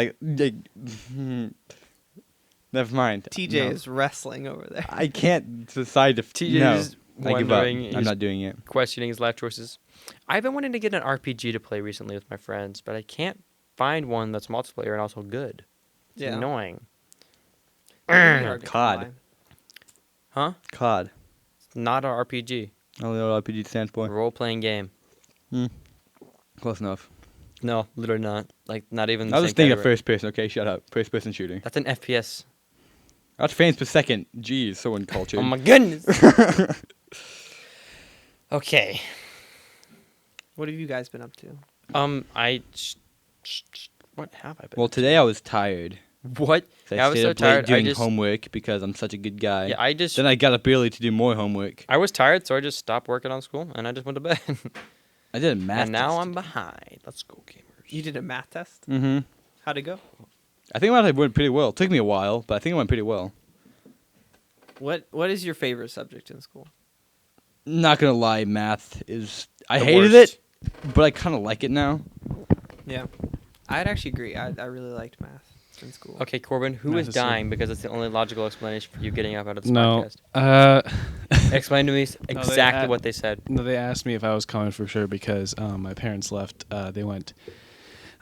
Speaker 1: never mind.
Speaker 3: TJ
Speaker 1: No.
Speaker 3: is wrestling over there.
Speaker 1: I can't decide if
Speaker 2: TJ
Speaker 1: no.
Speaker 2: is
Speaker 1: I give up.
Speaker 2: wondering.
Speaker 1: I'm
Speaker 2: He's
Speaker 1: not doing it.
Speaker 2: questioning his life choices. I've been wanting to get an RPG to play recently with my friends, but I can't find one that's multiplayer and also good. It's
Speaker 3: Yeah.
Speaker 2: annoying.
Speaker 3: Really hard to
Speaker 1: COD.
Speaker 3: combine.
Speaker 2: Huh?
Speaker 1: COD.
Speaker 2: It's not an RPG.
Speaker 1: I don't know what RPG stands for.
Speaker 2: Role-playing game.
Speaker 1: Close enough.
Speaker 2: No, literally not. Like, not even.
Speaker 1: I was
Speaker 2: the
Speaker 1: just
Speaker 2: same
Speaker 1: thinking of
Speaker 2: category.
Speaker 1: first person. Okay, shut up. First person shooting.
Speaker 2: That's an FPS.
Speaker 1: That's frames per second. Jeez, so uncultured.
Speaker 2: Oh my goodness. Okay.
Speaker 3: What have you guys been up to?
Speaker 2: What have I been?
Speaker 1: Well, today I was tired.
Speaker 2: What?
Speaker 1: So
Speaker 2: Yeah, I was
Speaker 1: stayed
Speaker 2: so
Speaker 1: up late
Speaker 2: tired. I
Speaker 1: doing
Speaker 2: just
Speaker 1: homework because I'm such a good guy.
Speaker 2: yeah,
Speaker 1: Then I got up early to do more homework.
Speaker 2: I was tired, so I just stopped working on school and I just went to bed.
Speaker 1: I did a math
Speaker 2: and now
Speaker 1: test.
Speaker 2: I'm behind. Let's go, gamers.
Speaker 3: You did a math test.
Speaker 1: Mm-hmm.
Speaker 3: How'd it go?
Speaker 1: I think it went pretty well. It took me a while, but I think it went pretty well.
Speaker 3: What is your favorite subject in school?
Speaker 1: Not gonna lie, math is. I
Speaker 2: The
Speaker 1: hated
Speaker 2: worst.
Speaker 1: it, but I kind of like it now.
Speaker 3: Yeah, I'd actually agree. I really liked math in school.
Speaker 2: Okay, Corbin, who
Speaker 4: Math
Speaker 2: is
Speaker 4: is so-
Speaker 2: dying because it's the only logical explanation for you getting up out of this
Speaker 4: No.
Speaker 2: podcast? Explain to me exactly
Speaker 4: had-
Speaker 2: what they said.
Speaker 4: No, they asked me if I was coming for sure because my parents left. They went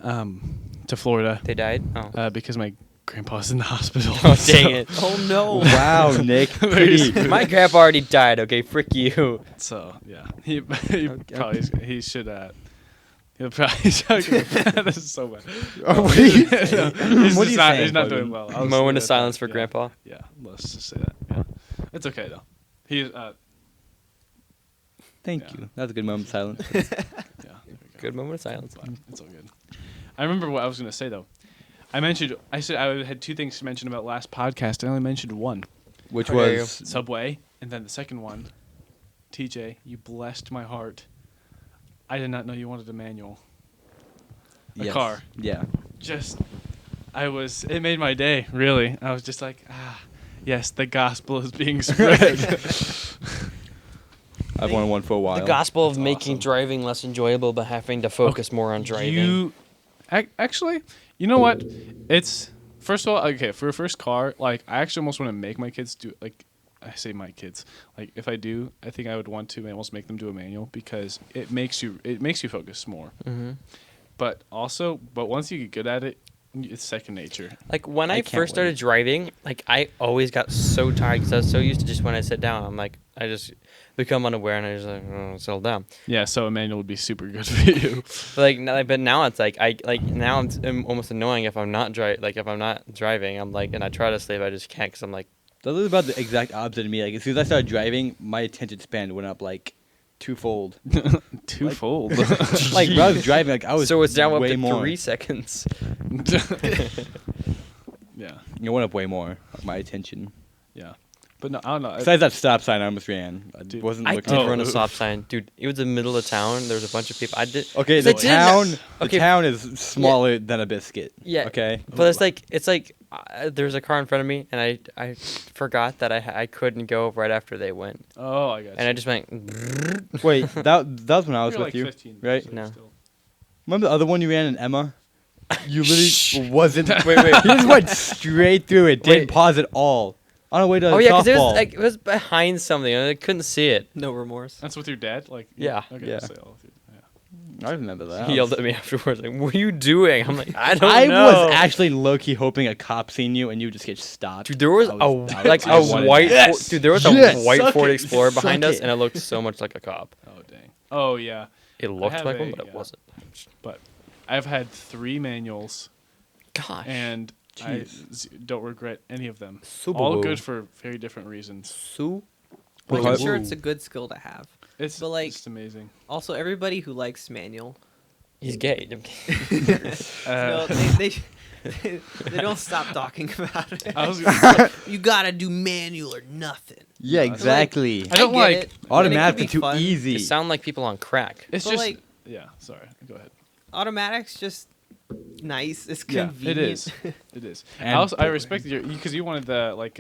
Speaker 4: to Florida
Speaker 2: They died? Oh.
Speaker 4: because my grandpa's in the hospital.
Speaker 2: Oh, dang it.
Speaker 3: Oh no!
Speaker 1: Wow, Nick. Pretty.
Speaker 2: My grandpa already died, okay? Frick you.
Speaker 4: So yeah, he probably he should. He'll probably. This is so bad.
Speaker 1: Oh, what are you
Speaker 4: No,
Speaker 1: saying?
Speaker 4: he's
Speaker 1: What are
Speaker 4: just
Speaker 1: you
Speaker 4: not,
Speaker 1: saying,
Speaker 4: he's not
Speaker 1: Logan?
Speaker 4: doing well. I'll just
Speaker 2: Moment
Speaker 4: leave
Speaker 2: of
Speaker 4: it at
Speaker 2: silence
Speaker 4: that.
Speaker 2: for
Speaker 4: Yeah.
Speaker 2: Grandpa.
Speaker 4: Yeah, let's just say that. Yeah, it's okay though. He's
Speaker 1: Thank
Speaker 4: Yeah.
Speaker 1: you. That's a good moment of silence.
Speaker 4: yeah. There we go.
Speaker 2: Good moment of silence.
Speaker 4: But it's all good. I remember what I was gonna say though. I said I had 2 things to mention about last podcast. I only mentioned one.
Speaker 1: Which
Speaker 2: How dare you.
Speaker 1: was
Speaker 4: Subway, and then the second one. TJ, you blessed my heart. I did not know you wanted a manual. A
Speaker 1: yes.
Speaker 4: car.
Speaker 1: Yeah.
Speaker 4: It made my day, really. I was just like, yes, the gospel is being spread.
Speaker 1: I've wanted one for a while.
Speaker 2: The gospel of
Speaker 4: That's
Speaker 2: making
Speaker 4: awesome.
Speaker 2: driving less enjoyable, but having to focus more on driving.
Speaker 4: Actually, you know what? It's, first of all, okay, for a first car, like, I actually almost want to make my kids do, like, I say my kids, like, if I do, I think I would want to almost make them do a manual because it makes you focus more.
Speaker 2: Mm-hmm.
Speaker 4: But once you get good at it, it's second nature.
Speaker 2: Like when
Speaker 1: I
Speaker 2: I
Speaker 1: can't
Speaker 2: first started
Speaker 1: wait.
Speaker 2: driving, like I always got so tired because I was so used to just when I sit down, I'm like, I just become unaware and I just like settle down.
Speaker 4: Yeah, so a manual would be super good for you.
Speaker 2: But now it's like now it's almost annoying if I'm not driving. I'm like, and I try to sleep, I just can't because I'm like
Speaker 1: That was about the exact opposite of me. Like as soon as I started driving, my attention span went up like twofold.
Speaker 4: Twofold.
Speaker 1: Like when I was driving, like I was
Speaker 2: So it's now up
Speaker 1: way
Speaker 2: to
Speaker 1: more.
Speaker 2: 3 seconds.
Speaker 4: Yeah,
Speaker 1: It went up way more. My attention.
Speaker 4: yeah. But no, I don't know.
Speaker 1: Besides that stop sign, I almost ran. I
Speaker 4: Dude,
Speaker 1: wasn't
Speaker 2: I
Speaker 1: looking.
Speaker 2: did
Speaker 4: Oh,
Speaker 2: run a
Speaker 4: oof.
Speaker 2: stop sign, dude. It was the middle of town. There was a bunch of people. I did.
Speaker 1: Okay,
Speaker 2: 'cause
Speaker 1: the
Speaker 2: I didn't-
Speaker 1: town.
Speaker 2: okay,
Speaker 1: The town is smaller than a biscuit.
Speaker 2: Yeah.
Speaker 1: Okay.
Speaker 2: But it's like there's a car in front of me, and I forgot that I couldn't go right after they went,
Speaker 4: Oh, I got you.
Speaker 2: and I just went.
Speaker 1: Wait, that was when I was
Speaker 4: You're
Speaker 1: with
Speaker 4: like
Speaker 1: you,
Speaker 4: 15,
Speaker 1: right?
Speaker 4: so
Speaker 2: No.
Speaker 4: still-
Speaker 1: Remember the other one you ran in Emma? You literally wasn't.
Speaker 2: Wait, wait.
Speaker 1: You just went straight through it. Didn't
Speaker 2: Wait.
Speaker 1: pause at all. On our way to
Speaker 2: Oh yeah, because
Speaker 1: softball.
Speaker 2: it was behind something, and I couldn't see it.
Speaker 3: No remorse.
Speaker 4: That's with your dad? Like
Speaker 2: Yeah.
Speaker 4: Okay,
Speaker 1: Yeah.
Speaker 4: so all three, yeah.
Speaker 1: I remember that.
Speaker 2: He yelled at me afterwards, like, "What are you doing?" I'm like, "I don't
Speaker 1: I
Speaker 2: know."
Speaker 1: was actually low key hoping a cop seen you and you would just get stopped.
Speaker 2: Dude, there was,
Speaker 1: I was-
Speaker 2: a
Speaker 1: I
Speaker 2: like
Speaker 1: was-
Speaker 2: a
Speaker 1: I wanted-
Speaker 2: white
Speaker 1: Yes!
Speaker 2: dude. There was
Speaker 1: Yes!
Speaker 2: a white
Speaker 1: Suck
Speaker 2: Ford
Speaker 1: it.
Speaker 2: Explorer behind
Speaker 1: Suck
Speaker 2: us,
Speaker 1: it.
Speaker 2: and it looked so much like a cop.
Speaker 4: Oh dang. Oh yeah.
Speaker 2: It looked
Speaker 4: have
Speaker 2: like one,
Speaker 4: a-
Speaker 2: but it
Speaker 4: yeah.
Speaker 2: wasn't.
Speaker 4: But I've had 3 manuals
Speaker 2: Gosh.
Speaker 4: and I
Speaker 1: Jeez.
Speaker 4: don't regret any of them.
Speaker 2: Super
Speaker 4: All
Speaker 2: Bowl.
Speaker 4: good for very different reasons.
Speaker 2: Sue.
Speaker 3: Like,
Speaker 1: Well,
Speaker 3: I'm sure
Speaker 1: ooh.
Speaker 3: it's a good skill to have.
Speaker 4: It's
Speaker 3: But, like-
Speaker 4: just amazing.
Speaker 3: Also, everybody who likes manual,
Speaker 2: He's gay. I'm kidding.
Speaker 3: no, they don't stop talking about it.
Speaker 4: I was
Speaker 3: You gotta do manual or nothing.
Speaker 1: Yeah, exactly.
Speaker 4: I don't
Speaker 3: get
Speaker 4: like-
Speaker 3: it, and it could
Speaker 1: Automatically
Speaker 3: be
Speaker 1: too
Speaker 3: fun.
Speaker 1: easy.
Speaker 2: You sound like people on crack.
Speaker 4: it's
Speaker 3: But,
Speaker 4: just
Speaker 3: like-
Speaker 4: yeah, sorry. Go ahead.
Speaker 3: Automatics just nice. It's
Speaker 4: Yeah,
Speaker 3: convenient.
Speaker 4: it is. It is.
Speaker 1: And
Speaker 4: I
Speaker 1: boring.
Speaker 4: respect your because you wanted the like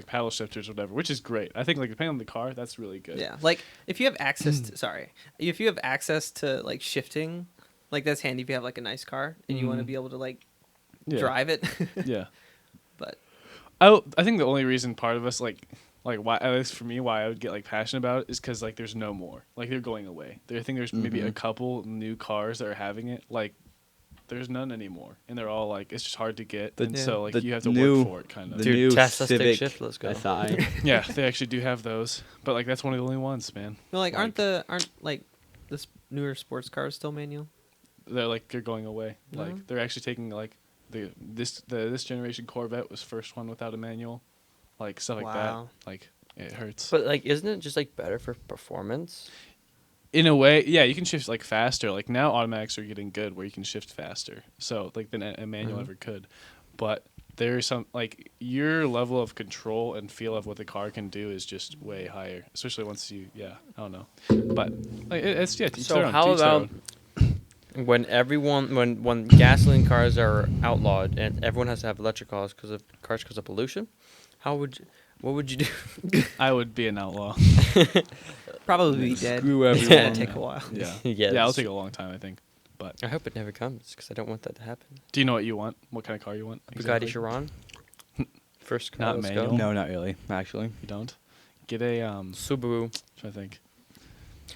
Speaker 4: paddle shifters or whatever, which is great. I think like depending on the car, that's really good.
Speaker 3: Yeah, like if you have access to if you have access to like shifting, like that's handy if you have like a nice car and you want to
Speaker 4: Mhm.
Speaker 3: be able to like
Speaker 4: Yeah.
Speaker 3: drive it.
Speaker 4: Yeah.
Speaker 3: But
Speaker 4: I think the only reason part of us like why at least for me why I would get like passionate about it is because like there's no more like they're going away. I think there's maybe a
Speaker 1: Mhm.
Speaker 4: couple new cars that are having it like there's none anymore and they're all like it's just hard to get
Speaker 1: The-
Speaker 4: and so like
Speaker 1: the
Speaker 4: you have to
Speaker 1: new-
Speaker 4: work for it kind of.
Speaker 1: the
Speaker 2: Dude,
Speaker 1: new
Speaker 2: Tesla stick
Speaker 1: Civic
Speaker 2: shift, let's go.
Speaker 1: SI.
Speaker 4: Yeah, they actually do have those, but like that's one of the only ones, man.
Speaker 3: no, like aren't like this newer sports cars still manual?
Speaker 4: They're going away.
Speaker 3: No?
Speaker 4: Like they're actually taking like this generation Corvette was first one without a manual, like stuff like
Speaker 3: Wow.
Speaker 4: that. Like it hurts.
Speaker 2: But like, isn't it just like better for performance?
Speaker 4: In a way, yeah, you can shift like faster. Like now, automatics are getting good where you can shift faster. So like than a manual
Speaker 3: Mhm.
Speaker 4: ever could. But there's some like your level of control and feel of what the car can do is just way higher. Especially once you, yeah, I don't know. But like it's yeah. to each
Speaker 2: So
Speaker 4: their own,
Speaker 2: how
Speaker 4: to each their
Speaker 2: about
Speaker 4: own.
Speaker 2: when gasoline cars are outlawed and everyone has to have electric cars because of pollution? What would you do?
Speaker 4: I would be an outlaw.
Speaker 3: Probably be dead.
Speaker 1: Screw
Speaker 3: It's
Speaker 1: everyone.
Speaker 3: gonna take a while.
Speaker 4: Yeah,
Speaker 2: Yeah,
Speaker 4: yeah, it'll
Speaker 2: that's
Speaker 4: take a long time, I think. But
Speaker 2: I hope it never comes because I don't want that to happen.
Speaker 4: do you know what you want? What kind of car you want?
Speaker 2: Bugatti
Speaker 4: exactly?
Speaker 2: Chiron. First car.
Speaker 4: Not
Speaker 2: let's
Speaker 4: manual.
Speaker 2: go.
Speaker 1: No, not really. Actually,
Speaker 4: You don't get a
Speaker 2: Subaru.
Speaker 4: trying to think.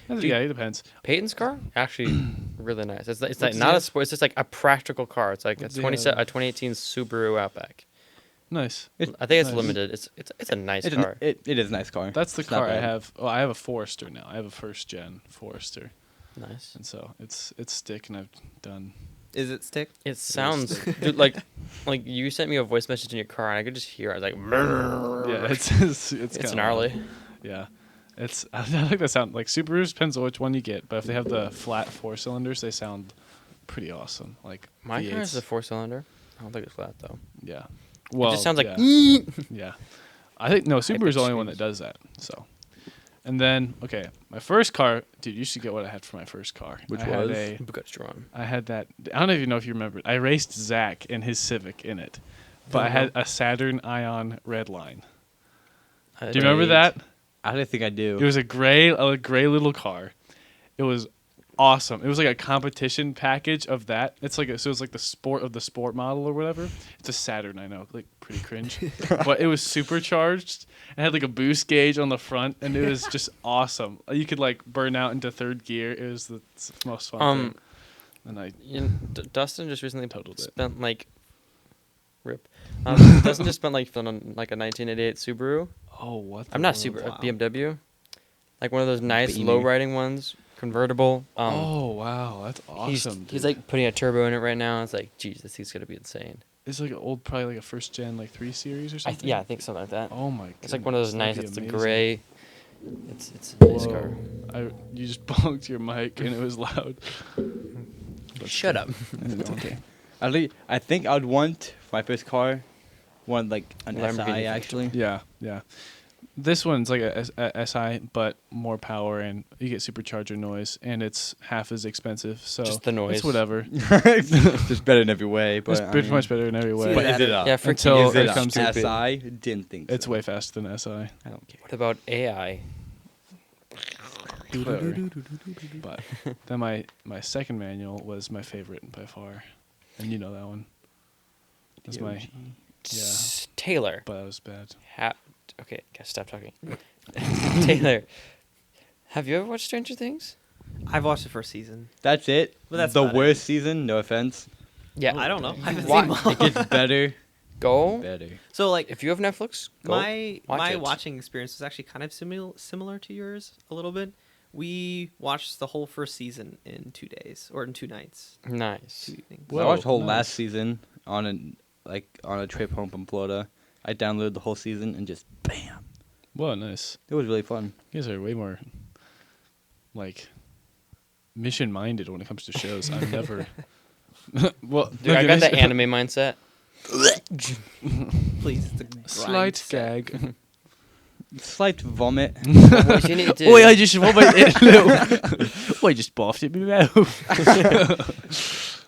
Speaker 2: Dude.
Speaker 4: Yeah, it depends.
Speaker 2: Peyton's car actually really nice. It's like
Speaker 4: What's
Speaker 2: not
Speaker 4: the-
Speaker 2: a sport. It's just like a practical car. It's like a
Speaker 4: What's the,
Speaker 2: 2018 Subaru Outback.
Speaker 4: Nice.
Speaker 2: I think it's
Speaker 4: nice.
Speaker 2: limited. It's a nice
Speaker 1: it
Speaker 2: car.
Speaker 1: is a nice car.
Speaker 4: That's the
Speaker 1: It's not
Speaker 4: car I
Speaker 1: bad.
Speaker 4: have. Well, I have a Forester now. I have a first gen Forester,
Speaker 2: Nice.
Speaker 4: and so it's stick, and I've done.
Speaker 3: Is it stick?
Speaker 2: It sounds dude, like you sent me a voice message in your car and I could just hear. I was like,
Speaker 4: Yeah, it's kinda
Speaker 2: gnarly.
Speaker 4: loud. Yeah, it's I like that sound. Like Subarus depends on which one you get, but if they have the flat 4 cylinders, they sound pretty awesome. Like
Speaker 2: My car is
Speaker 4: V8s.
Speaker 2: a 4-cylinder. I don't think it's flat though.
Speaker 4: Yeah.
Speaker 2: It
Speaker 4: Well,
Speaker 2: just sounds like.
Speaker 4: yeah. Yeah. I think no,
Speaker 2: High-pitched
Speaker 4: Subaru's the only one that
Speaker 2: screams.
Speaker 4: does that. So, and then okay, my first car, dude, you should get what I had for my first car.
Speaker 1: Which
Speaker 4: I had
Speaker 1: was?
Speaker 2: Bugatti Chiron.
Speaker 4: I had that. I don't even know if you remember it. I raced Zach in his Civic in it, but I
Speaker 3: Don't
Speaker 4: had
Speaker 3: know.
Speaker 4: a Saturn Ion Redline.
Speaker 2: I
Speaker 4: Do you remember that?
Speaker 1: I don't think I do.
Speaker 4: It was a gray little car. It was awesome. It was like a competition package of that. It's like so it was like the sport model or whatever. It's a Saturn, I know, like pretty cringe, but it was supercharged and had like a boost gauge on the front, and it was just awesome. You could like burn out into third gear. It was the most fun thing. And I
Speaker 2: Dustin just recently
Speaker 4: Totaled it.
Speaker 2: spent like. Rip. Dustin just spent like on like a 1988 Subaru.
Speaker 4: what?
Speaker 2: I'm not
Speaker 4: the
Speaker 2: Subaru,
Speaker 3: Wow.
Speaker 2: a BMW. Like one of those nice
Speaker 1: Beanie.
Speaker 2: low riding ones, convertible.
Speaker 4: oh wow, that's
Speaker 2: He's,
Speaker 4: awesome.
Speaker 2: he's
Speaker 4: dude.
Speaker 2: like putting a turbo in it right now. It's like, geez, this thing's gonna be insane.
Speaker 4: It's like an old, probably like a first gen, like 3 series or something.
Speaker 2: Yeah, I think something like that.
Speaker 4: Oh my god.
Speaker 2: It's like one of those nice. It's the gray. It's a nice car.
Speaker 4: You just bonked your mic and it was loud.
Speaker 2: Shut up.
Speaker 4: Okay.
Speaker 1: I think I'd want for my first car, one like an
Speaker 2: Lamborghini
Speaker 1: SI actually.
Speaker 4: Yeah, yeah. This one's like a SI, but more power, and you get supercharger noise, and it's half as expensive. So
Speaker 2: Just the noise.
Speaker 4: It's whatever.
Speaker 1: Just better in every way, but
Speaker 4: It's pretty much better in every way.
Speaker 1: But is it a,
Speaker 2: Yeah,
Speaker 4: Until
Speaker 1: is it
Speaker 4: it
Speaker 1: a
Speaker 4: comes to
Speaker 1: SI? Didn't think so.
Speaker 4: It's way faster than SI.
Speaker 1: I don't care.
Speaker 2: What about AI?
Speaker 4: Whatever. But then my second manual was my favorite by far, and you know that one. That's my
Speaker 2: Taylor.
Speaker 4: but that was bad.
Speaker 2: Okay, guys, stop talking. Taylor, have you ever watched Stranger Things?
Speaker 3: I've watched the first season.
Speaker 1: That's it.
Speaker 3: Well, that's
Speaker 1: the
Speaker 3: about it.
Speaker 1: worst season. No offense.
Speaker 2: Yeah,
Speaker 3: I don't know. I haven't
Speaker 2: Why?
Speaker 3: seen them all.
Speaker 1: It gets better,
Speaker 2: Go.
Speaker 1: better.
Speaker 3: So like
Speaker 2: If you have Netflix, go. watch
Speaker 3: my
Speaker 2: it.
Speaker 3: watching experience was actually kind of similar to yours a little bit. We watched the whole first season in 2 days or in 2 nights,
Speaker 2: Nice.
Speaker 3: 2 evenings.
Speaker 1: I watched the whole
Speaker 4: nice.
Speaker 1: last season on a trip home from Florida. I downloaded the whole season and just bam.
Speaker 4: Well, nice.
Speaker 1: It was really fun.
Speaker 4: You guys are way more like mission minded when it comes to shows. I'm never. Well,
Speaker 2: Dude, I got that anime mindset.
Speaker 3: Please, it's a grind
Speaker 4: Slight
Speaker 3: set.
Speaker 4: gag.
Speaker 1: Slight vomit.
Speaker 2: What you need to do?
Speaker 4: Oh, I just vomited. Oh, I just boffed it in my mouth.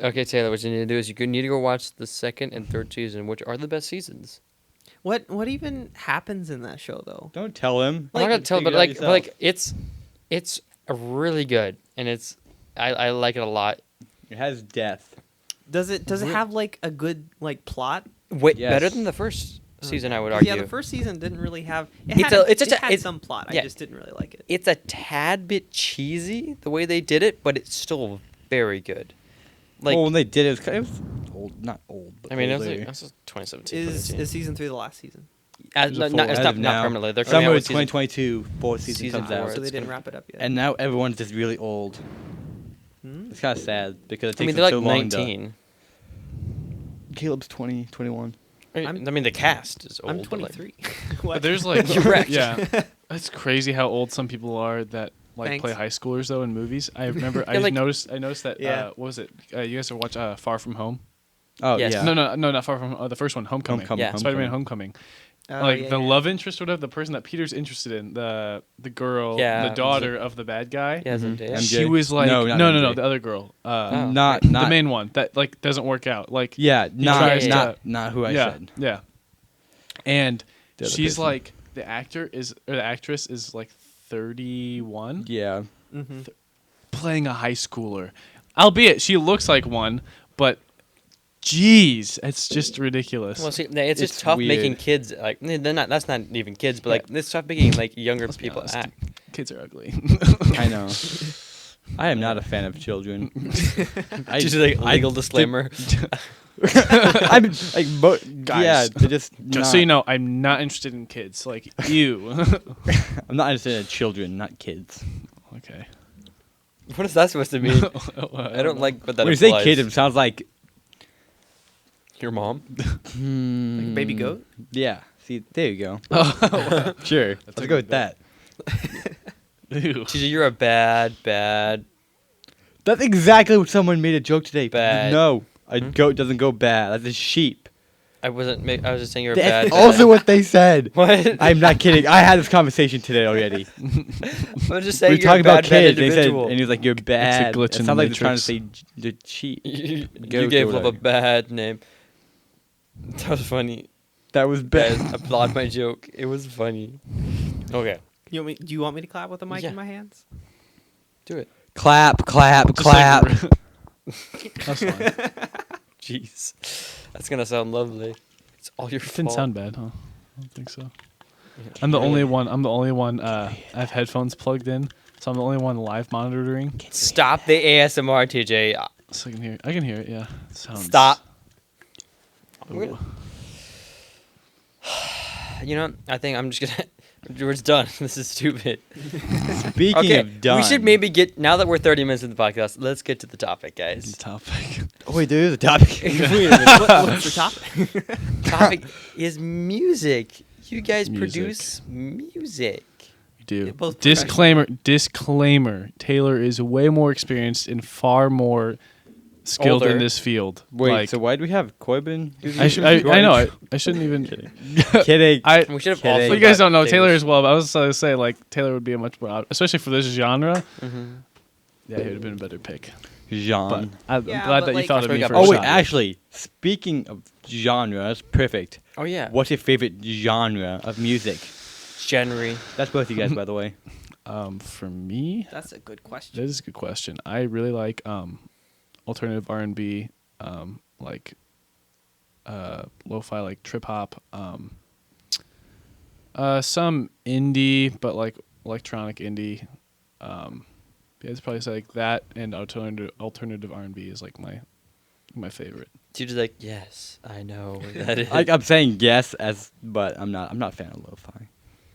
Speaker 2: Okay, Taylor, what you need to do is you need to go watch the second and third season, which are the best seasons.
Speaker 3: What even happens in that show though?
Speaker 1: Don't tell him.
Speaker 2: I'm not gonna tell,
Speaker 1: Figure
Speaker 2: but
Speaker 1: it out
Speaker 2: like,
Speaker 1: yourself.
Speaker 2: it's a really good, and I like it a lot.
Speaker 1: It has death.
Speaker 3: Does it have like a good like plot?
Speaker 2: Way
Speaker 1: Yes.
Speaker 2: better than the first season, I would
Speaker 3: 'Cause,
Speaker 2: argue.
Speaker 3: Yeah, the first season didn't really have.
Speaker 2: It's
Speaker 3: It
Speaker 2: a- it's just
Speaker 3: it
Speaker 2: a-
Speaker 3: had
Speaker 2: it-
Speaker 3: some plot.
Speaker 2: yeah.
Speaker 3: I just didn't really like it.
Speaker 2: It's a tad bit cheesy the way they did it, but it's still very good. Like,
Speaker 1: Well, when they did it, it was old. Not old, but
Speaker 2: I mean, it was,
Speaker 1: older.
Speaker 2: it was 2017.
Speaker 3: Is
Speaker 2: 2018.
Speaker 3: season 3 the last season?
Speaker 2: It's
Speaker 1: As
Speaker 2: not
Speaker 1: of now.
Speaker 2: permanently. They're coming
Speaker 1: Summer
Speaker 2: out
Speaker 1: of
Speaker 2: with season
Speaker 1: 2022, fourth season
Speaker 2: season
Speaker 1: comes
Speaker 2: four.
Speaker 1: out.
Speaker 3: So they
Speaker 2: it's
Speaker 3: didn't
Speaker 2: gonna-
Speaker 3: wrap it up yet.
Speaker 1: And now everyone's just really old.
Speaker 3: Hmm?
Speaker 1: It's kind of sad because it
Speaker 2: I mean,
Speaker 1: takes
Speaker 2: they're like
Speaker 1: them so long
Speaker 2: 19.
Speaker 1: Caleb's 20, 21.
Speaker 2: I mean, the cast is old.
Speaker 3: I'm
Speaker 2: but, like-
Speaker 3: 23.
Speaker 4: But
Speaker 3: What?
Speaker 4: there's like,
Speaker 2: You're wrecked.
Speaker 4: yeah, it's crazy how old some people are that like
Speaker 3: Thanks.
Speaker 4: play high schoolers though in movies. I remember
Speaker 2: Yeah, like-
Speaker 4: I noticed that.
Speaker 3: Yeah.
Speaker 4: What was it? You guys ever watch Far From Home?
Speaker 1: Oh,
Speaker 2: Yes.
Speaker 1: yeah.
Speaker 4: No, not Far From Home. The first one, Homecoming.
Speaker 1: Homecoming.
Speaker 2: Yeah.
Speaker 4: Spider-Man Homecoming.
Speaker 3: Oh,
Speaker 4: Like
Speaker 3: yeah,
Speaker 4: the
Speaker 3: yeah.
Speaker 4: love interest, or whatever, the person that Peter's interested in, the girl,
Speaker 2: Yeah,
Speaker 4: the daughter of the bad guy.
Speaker 2: Yeah,
Speaker 1: Mhm.
Speaker 2: Zendaya.
Speaker 1: MJ.
Speaker 4: She was like,
Speaker 1: No,
Speaker 4: no,
Speaker 1: not
Speaker 4: no,
Speaker 1: MJ.
Speaker 4: the other girl,
Speaker 2: Oh.
Speaker 1: Not
Speaker 4: the main one that like doesn't work out. Like,
Speaker 1: Yeah, not
Speaker 4: tries
Speaker 1: not
Speaker 4: to-
Speaker 1: not who I
Speaker 4: yeah,
Speaker 1: said.
Speaker 4: yeah. And
Speaker 1: The other
Speaker 4: she's
Speaker 1: person.
Speaker 4: like, the actress is like 31,
Speaker 1: Yeah.
Speaker 3: Mhm.
Speaker 4: playing a high schooler, albeit she looks like one, but jeez, it's just ridiculous.
Speaker 2: Well, see, it's just
Speaker 1: It's
Speaker 2: tough making
Speaker 1: weird.
Speaker 2: kids like they're not. That's not even kids, but like it's tough making like younger
Speaker 4: Let's be
Speaker 2: people
Speaker 4: honest.
Speaker 2: act.
Speaker 4: Kids are ugly.
Speaker 1: I know. I am not a fan of children. I,
Speaker 2: Just like
Speaker 1: I
Speaker 2: legal
Speaker 1: did-
Speaker 2: disclaimer.
Speaker 1: I'm like,
Speaker 4: Guys,
Speaker 1: yeah, they're just.
Speaker 4: Just so you know, I'm not interested in kids. Like you.
Speaker 1: I'm not interested in children, not kids.
Speaker 4: Okay.
Speaker 2: What is that supposed to mean? I don't
Speaker 4: know.
Speaker 2: like what that
Speaker 1: When you say
Speaker 2: implies.
Speaker 1: kid, it sounds like.
Speaker 2: Your mom.
Speaker 3: Like a baby goat?
Speaker 1: Yeah. See, there you go.
Speaker 4: Oh,
Speaker 1: Sure. Let's
Speaker 4: a
Speaker 1: go
Speaker 4: good
Speaker 1: with that.
Speaker 4: Ew.
Speaker 2: TJ, you're a bad.
Speaker 1: That's exactly what someone made a joke today.
Speaker 2: Bad.
Speaker 1: No, a
Speaker 2: Hmm?
Speaker 1: goat doesn't go bad. That's a sheep.
Speaker 2: I wasn't. I was just saying you're a
Speaker 1: That's
Speaker 2: bad.
Speaker 1: also what they said.
Speaker 2: What?
Speaker 1: I'm not kidding. I had this conversation today already.
Speaker 2: I was just
Speaker 1: We
Speaker 2: saying
Speaker 1: were
Speaker 2: you're
Speaker 1: talking
Speaker 2: a bad,
Speaker 1: about kids. They said,
Speaker 2: individual.
Speaker 1: and he was like, "You're bad."
Speaker 4: glitch
Speaker 1: it
Speaker 4: in
Speaker 1: sounds
Speaker 4: the
Speaker 1: like they're trying to
Speaker 4: matrix.
Speaker 1: say the sheep.
Speaker 2: you
Speaker 1: Goat
Speaker 2: gave
Speaker 1: or
Speaker 2: Love a
Speaker 1: whatever.
Speaker 2: bad name. That was funny.
Speaker 1: That was
Speaker 2: Guys,
Speaker 1: bad.
Speaker 2: applaud my joke. It was funny. Okay,
Speaker 3: Do you want me to clap with the mic
Speaker 2: Yeah.
Speaker 3: in my hands?
Speaker 2: do it.
Speaker 1: Clap, clap,
Speaker 4: Just
Speaker 1: clap.
Speaker 4: like- That's fine.
Speaker 2: Jeez, that's gonna sound lovely. It's all your
Speaker 4: It didn't
Speaker 2: fault.
Speaker 4: sound bad, huh? I don't think so. I'm the only one. I have headphones plugged in, so I'm the only one live monitoring.
Speaker 2: Stop the ASMR, TJ.
Speaker 4: So I can hear. I can hear it. Yeah. It sounds.
Speaker 2: Stop.
Speaker 4: Ooh.
Speaker 2: You know, I think I'm just gonna. We're done. This is stupid.
Speaker 1: Speaking
Speaker 2: Okay,
Speaker 1: of done,
Speaker 2: we should maybe get now that we're 30 minutes into the podcast. Let's get to the topic, guys.
Speaker 4: Topic.
Speaker 1: Oh wait, there is a topic.
Speaker 2: Wait a minute.
Speaker 3: What's the topic?
Speaker 2: Topic is music. You guys
Speaker 4: Music.
Speaker 2: produce music.
Speaker 4: We do.
Speaker 3: They're both
Speaker 4: Disclaimer. Taylor is way more experienced and far more skilled
Speaker 2: Older.
Speaker 4: in this field.
Speaker 1: Wait,
Speaker 4: like,
Speaker 1: so why do we have Corbin?
Speaker 4: I know. I shouldn't even.
Speaker 1: Kidding.
Speaker 2: We should have
Speaker 1: Kidding.
Speaker 2: also.
Speaker 1: Well,
Speaker 4: You guys
Speaker 2: got
Speaker 4: don't know Taylor
Speaker 2: Taylor's-
Speaker 4: as well, but I was going to say like Taylor would be a much more, especially for this genre.
Speaker 2: Mhm.
Speaker 4: Yeah, he would have been a better pick. But
Speaker 1: Jean.
Speaker 4: I'm
Speaker 3: Yeah,
Speaker 4: glad
Speaker 3: but,
Speaker 4: that you
Speaker 3: like-
Speaker 4: thought of me
Speaker 2: That's
Speaker 4: for
Speaker 2: where we
Speaker 4: a
Speaker 1: Oh wait,
Speaker 4: shot.
Speaker 1: actually, speaking of genres, perfect.
Speaker 2: Oh yeah.
Speaker 1: What's your favorite genre of music?
Speaker 2: Genre.
Speaker 1: That's both you guys, by the way.
Speaker 4: For me,
Speaker 3: That's a good question.
Speaker 4: that is a good question. I really like alternative R&B, like lo-fi, like trip hop, some indie, but like electronic indie. Yeah, it's probably like that, and alternative R&B is like my favorite.
Speaker 2: You're just like, yes, I know what that is.
Speaker 1: I'm saying yes, but I'm not a fan of lo-fi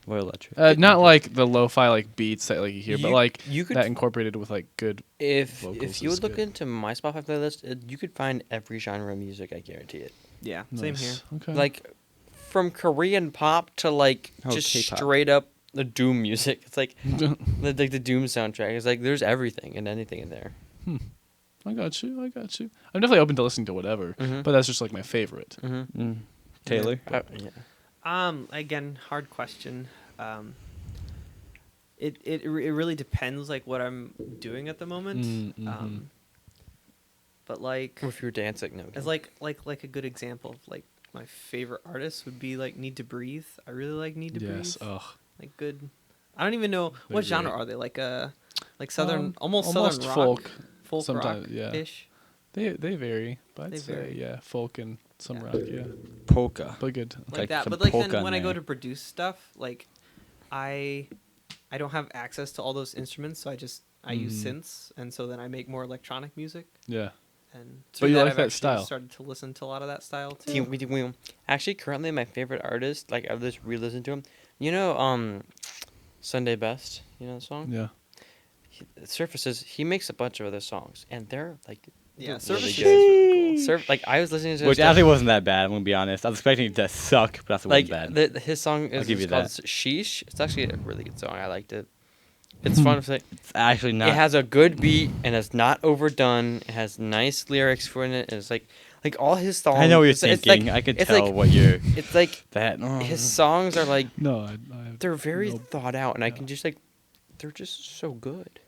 Speaker 1: or electric.
Speaker 4: Not like the lo-fi like beats that like you hear, but
Speaker 2: You-
Speaker 4: like
Speaker 2: you could
Speaker 4: that incorporated with like good.
Speaker 2: if
Speaker 4: vocals
Speaker 2: you
Speaker 4: is
Speaker 2: would look
Speaker 4: good.
Speaker 2: into my Spotify playlist, you could find every genre of music. I guarantee it.
Speaker 3: Yeah, same here.
Speaker 4: Nice. Okay.
Speaker 2: Like from Korean pop to like
Speaker 1: Oh,
Speaker 2: just
Speaker 1: K-pop.
Speaker 2: straight up the Doom music. It's like the Doom soundtrack. It's like there's everything and anything in there.
Speaker 4: I got you. I'm definitely open to listening to whatever,
Speaker 2: Mhm.
Speaker 4: but that's just like my favorite.
Speaker 2: Mm-hmm.
Speaker 1: Taylor.
Speaker 2: Yeah.
Speaker 3: Again, hard question. It really depends like what I'm doing at the moment.
Speaker 4: Mhm.
Speaker 3: But like
Speaker 2: Or if you're dancing, no.
Speaker 3: as like a good example of like my favorite artist would be like Need to Breathe. I really like Need to
Speaker 4: Yes.
Speaker 3: Breathe.
Speaker 4: Ugh.
Speaker 3: Like good. I don't even know
Speaker 4: They're
Speaker 3: what genre
Speaker 4: great.
Speaker 3: are they? Like southern, almost
Speaker 4: almost
Speaker 3: southern
Speaker 4: folk.
Speaker 3: folk
Speaker 4: Sometimes,
Speaker 3: rock
Speaker 4: yeah.
Speaker 3: ish.
Speaker 4: They vary, but I'd
Speaker 3: They
Speaker 4: say
Speaker 3: vary.
Speaker 4: yeah, folk and some
Speaker 3: Yeah.
Speaker 4: rock, yeah,
Speaker 1: Polka.
Speaker 4: but good.
Speaker 3: Like
Speaker 1: Like
Speaker 3: that.
Speaker 1: some
Speaker 3: But like
Speaker 1: polka
Speaker 3: then
Speaker 1: in
Speaker 3: when I go
Speaker 1: there.
Speaker 3: to produce stuff, like I don't have access to all those instruments, so I use
Speaker 4: Mhm.
Speaker 3: synths, and so then I make more electronic music.
Speaker 4: Yeah.
Speaker 3: And
Speaker 4: But
Speaker 3: through
Speaker 4: you like
Speaker 3: I've
Speaker 4: that
Speaker 3: actually
Speaker 4: style.
Speaker 3: started to listen to a lot of that style too.
Speaker 2: Actually, currently my favorite artist, like I've just re-listened to him. You know, Sunday Best. You know the song?
Speaker 4: Yeah.
Speaker 2: Surfaces. He makes a bunch of other songs, and they're like,
Speaker 3: Yeah,
Speaker 2: they're
Speaker 3: Surfaces
Speaker 2: really
Speaker 3: is
Speaker 2: good.
Speaker 3: really cool.
Speaker 2: Like I was listening to his
Speaker 1: Which
Speaker 2: stuff,
Speaker 1: actually wasn't that bad. I'm gonna be honest. I was expecting it to suck, but that's
Speaker 2: like
Speaker 1: wasn't bad.
Speaker 2: his song is
Speaker 1: give you
Speaker 2: called
Speaker 1: that.
Speaker 2: Sheesh. It's actually a really good song. I liked it. It's fun. It's like,
Speaker 1: It's actually not.
Speaker 2: it has a good beat and it's not overdone. It has nice lyrics for it. And it's like all his songs.
Speaker 1: I know what you're
Speaker 2: it's like-
Speaker 1: thinking. I could
Speaker 2: it's
Speaker 1: tell
Speaker 2: like-
Speaker 1: what you're.
Speaker 2: It's like
Speaker 1: That.
Speaker 2: his songs are like
Speaker 4: No, I
Speaker 2: they're very
Speaker 4: no-
Speaker 2: thought out, and I
Speaker 4: yeah.
Speaker 2: can just like they're just so good.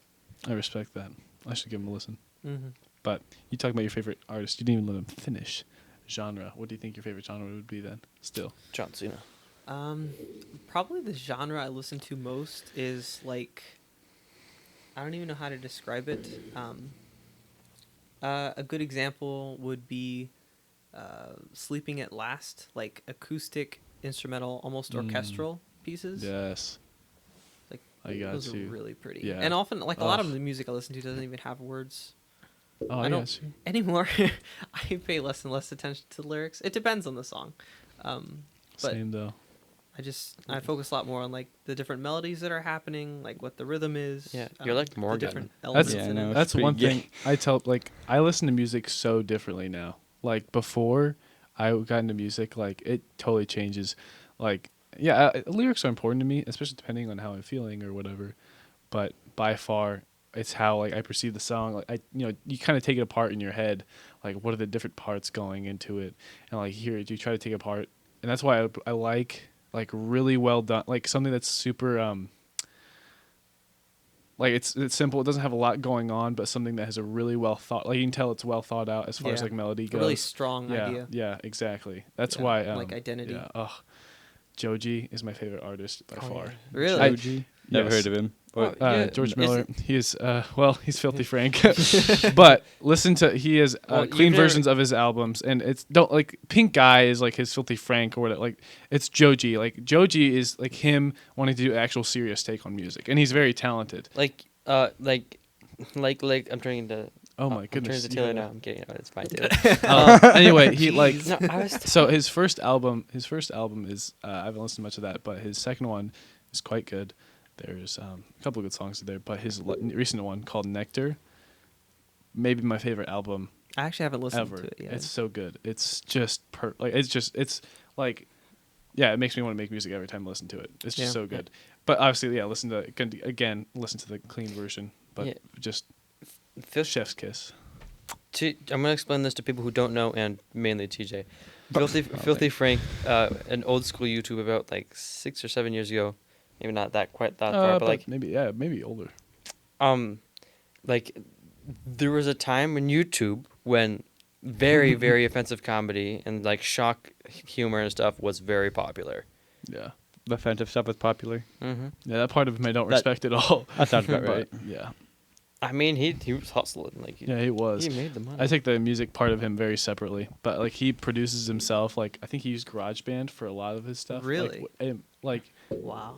Speaker 4: I respect that. I should give him a listen.
Speaker 3: Mm-hmm.
Speaker 4: But you talk about your favorite artist. You didn't even let him finish. Genre. What do you think your favorite genre would be then? Still.
Speaker 2: John Cena.
Speaker 3: Probably the genre I listen to most is like I don't even know how to describe it. A good example would be "Sleeping at Last," like acoustic, instrumental, almost orchestral pieces.
Speaker 4: Yes.
Speaker 3: Like
Speaker 4: I got
Speaker 3: those
Speaker 4: you.
Speaker 3: are really pretty.
Speaker 4: Yeah.
Speaker 3: And often, like a lot of
Speaker 4: Ugh.
Speaker 3: the music I listen to doesn't even have words
Speaker 4: Oh,
Speaker 3: I
Speaker 4: I
Speaker 3: don't-
Speaker 4: got you.
Speaker 3: anymore. I pay less and less attention to the lyrics. It depends on the song. But
Speaker 4: Same though.
Speaker 3: I focus a lot more on like the different melodies that are happening, like what the rhythm is.
Speaker 2: Yeah, you're like
Speaker 3: the
Speaker 2: Morgan.
Speaker 3: different elements
Speaker 1: Yeah, I
Speaker 3: in
Speaker 1: know.
Speaker 3: it.
Speaker 1: It's
Speaker 4: That's
Speaker 1: pretty
Speaker 4: one
Speaker 1: gay.
Speaker 4: thing I tell. Like I listen to music so differently now. Like before, I got into music. Like it totally changes. Like yeah, lyrics are important to me, especially depending on how I'm feeling or whatever. But by far, it's how like I perceive the song. Like you kind of take it apart in your head. Like what are the different parts going into it, and like here you try to take it apart, and that's why I like really well done. Like something that's super like it's simple. It doesn't have a lot going on, but something that has a really well thought. Like you can tell it's well thought out as far as
Speaker 3: Yeah.
Speaker 4: like melody
Speaker 3: A
Speaker 4: goes.
Speaker 3: really strong
Speaker 4: yeah,
Speaker 3: idea.
Speaker 4: yeah, exactly. That's
Speaker 3: Yeah,
Speaker 4: why
Speaker 3: like identity.
Speaker 4: Yeah, Joji is my favorite artist by
Speaker 2: Oh,
Speaker 4: far.
Speaker 2: yeah.
Speaker 3: Really?
Speaker 1: Joji? Never
Speaker 4: Yes.
Speaker 1: heard of him.
Speaker 2: Oh,
Speaker 1: Or-
Speaker 2: yeah.
Speaker 4: George
Speaker 2: Is
Speaker 4: Miller.
Speaker 2: it-
Speaker 4: He's he's Filthy Frank, but listen to he has
Speaker 2: Well,
Speaker 4: clean
Speaker 2: you've never-
Speaker 4: versions of his albums, and it's don't like Pink Guy is like his Filthy Frank or whatever. Like it's Joji. Like Joji is like him wanting to do actual serious take on music, and he's very talented.
Speaker 2: Like I'm turning into.
Speaker 4: Oh my
Speaker 2: I'm
Speaker 4: goodness!
Speaker 2: turning to
Speaker 4: you
Speaker 2: Taylor
Speaker 4: gotta-
Speaker 2: now. I'm kidding. No, it's fine, Taylor.
Speaker 4: Anyway, he like
Speaker 2: No, I was.
Speaker 4: so his first album is I haven't listened to much of that, but his second one is quite good. There's a couple of good songs there, but his recent one called Nectar, maybe my favorite album
Speaker 3: I actually haven't listened
Speaker 4: ever.
Speaker 3: to it yet.
Speaker 4: It's so good. It's just it's like, yeah, it makes me want to make music every time I listen to it. It's just
Speaker 3: Yeah.
Speaker 4: so good. But obviously, yeah, listen to the clean version. But
Speaker 2: Yeah.
Speaker 4: just
Speaker 2: Phil,
Speaker 4: chef's kiss.
Speaker 2: I'm gonna explain this to people who don't know, and mainly TJ. Filthy Frank, an old school YouTube about like 6 or 7 years ago, maybe not that quite that far, but like
Speaker 4: maybe older.
Speaker 2: like there was a time in YouTube when very very offensive comedy and like shock humor and stuff was very popular.
Speaker 4: Yeah,
Speaker 1: The offensive stuff was popular.
Speaker 2: Mm-hmm.
Speaker 4: yeah, that part of him I don't
Speaker 1: That-
Speaker 4: respect at all.
Speaker 1: That sounds about
Speaker 4: But,
Speaker 1: right.
Speaker 4: yeah,
Speaker 2: I mean, he was hustling like
Speaker 4: yeah, he was.
Speaker 2: he made the money.
Speaker 4: I take the music part of him very separately, but like he produces himself. Like I think he used GarageBand for a lot of his stuff.
Speaker 3: Really?
Speaker 4: Like
Speaker 3: Wow.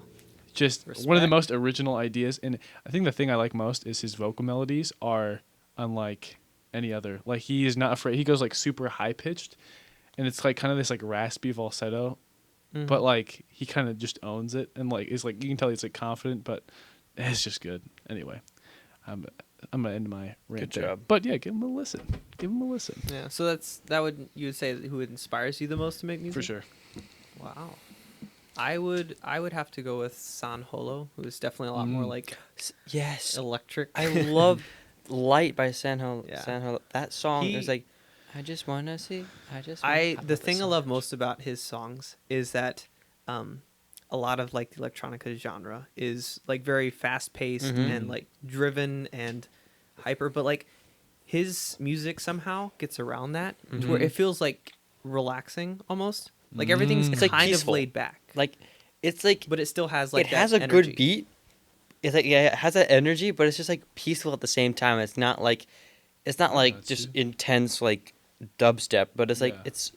Speaker 4: just one of the
Speaker 3: Respect.
Speaker 4: most original ideas. And I think the thing I like most is his vocal melodies are unlike any other. Like he is not afraid. He goes like super high pitched, and it's like kind of this like raspy falsetto,
Speaker 3: Mhm.
Speaker 4: but like he kind of just owns it, and like it's like you can tell he's like confident, but it's just good. Anyway, I'm gonna end my rant
Speaker 2: Good
Speaker 4: there.
Speaker 2: job.
Speaker 4: But yeah, give him a listen. Give him a listen
Speaker 3: Yeah. So you would say who inspires you the most to make music?
Speaker 4: for sure.
Speaker 3: Wow. I would have to go with San Holo, who is definitely a lot more like
Speaker 2: Yes,
Speaker 3: electric.
Speaker 2: I love Light by Sanho.
Speaker 3: Yeah.
Speaker 2: Sanho. That song
Speaker 3: He-
Speaker 2: is like, I just wanna see.
Speaker 3: The thing I love most about his songs is that a lot of like the electronica genre is like very fast paced
Speaker 2: Mhm.
Speaker 3: and like driven and hyper, but like his music somehow gets around that to where
Speaker 2: Mhm.
Speaker 3: it feels like relaxing almost. Like everything's
Speaker 2: It's, like,
Speaker 3: kind of
Speaker 2: peaceful.
Speaker 3: laid back,
Speaker 2: Like, it's like
Speaker 3: but it still has like
Speaker 2: it has a
Speaker 3: that
Speaker 2: good
Speaker 3: energy.
Speaker 2: beat. It's like yeah, it has that energy, but it's just like peaceful at the same time. It's not like
Speaker 4: it's
Speaker 2: just
Speaker 4: just-
Speaker 2: intense like dubstep, but it's like
Speaker 4: Yeah.
Speaker 2: it's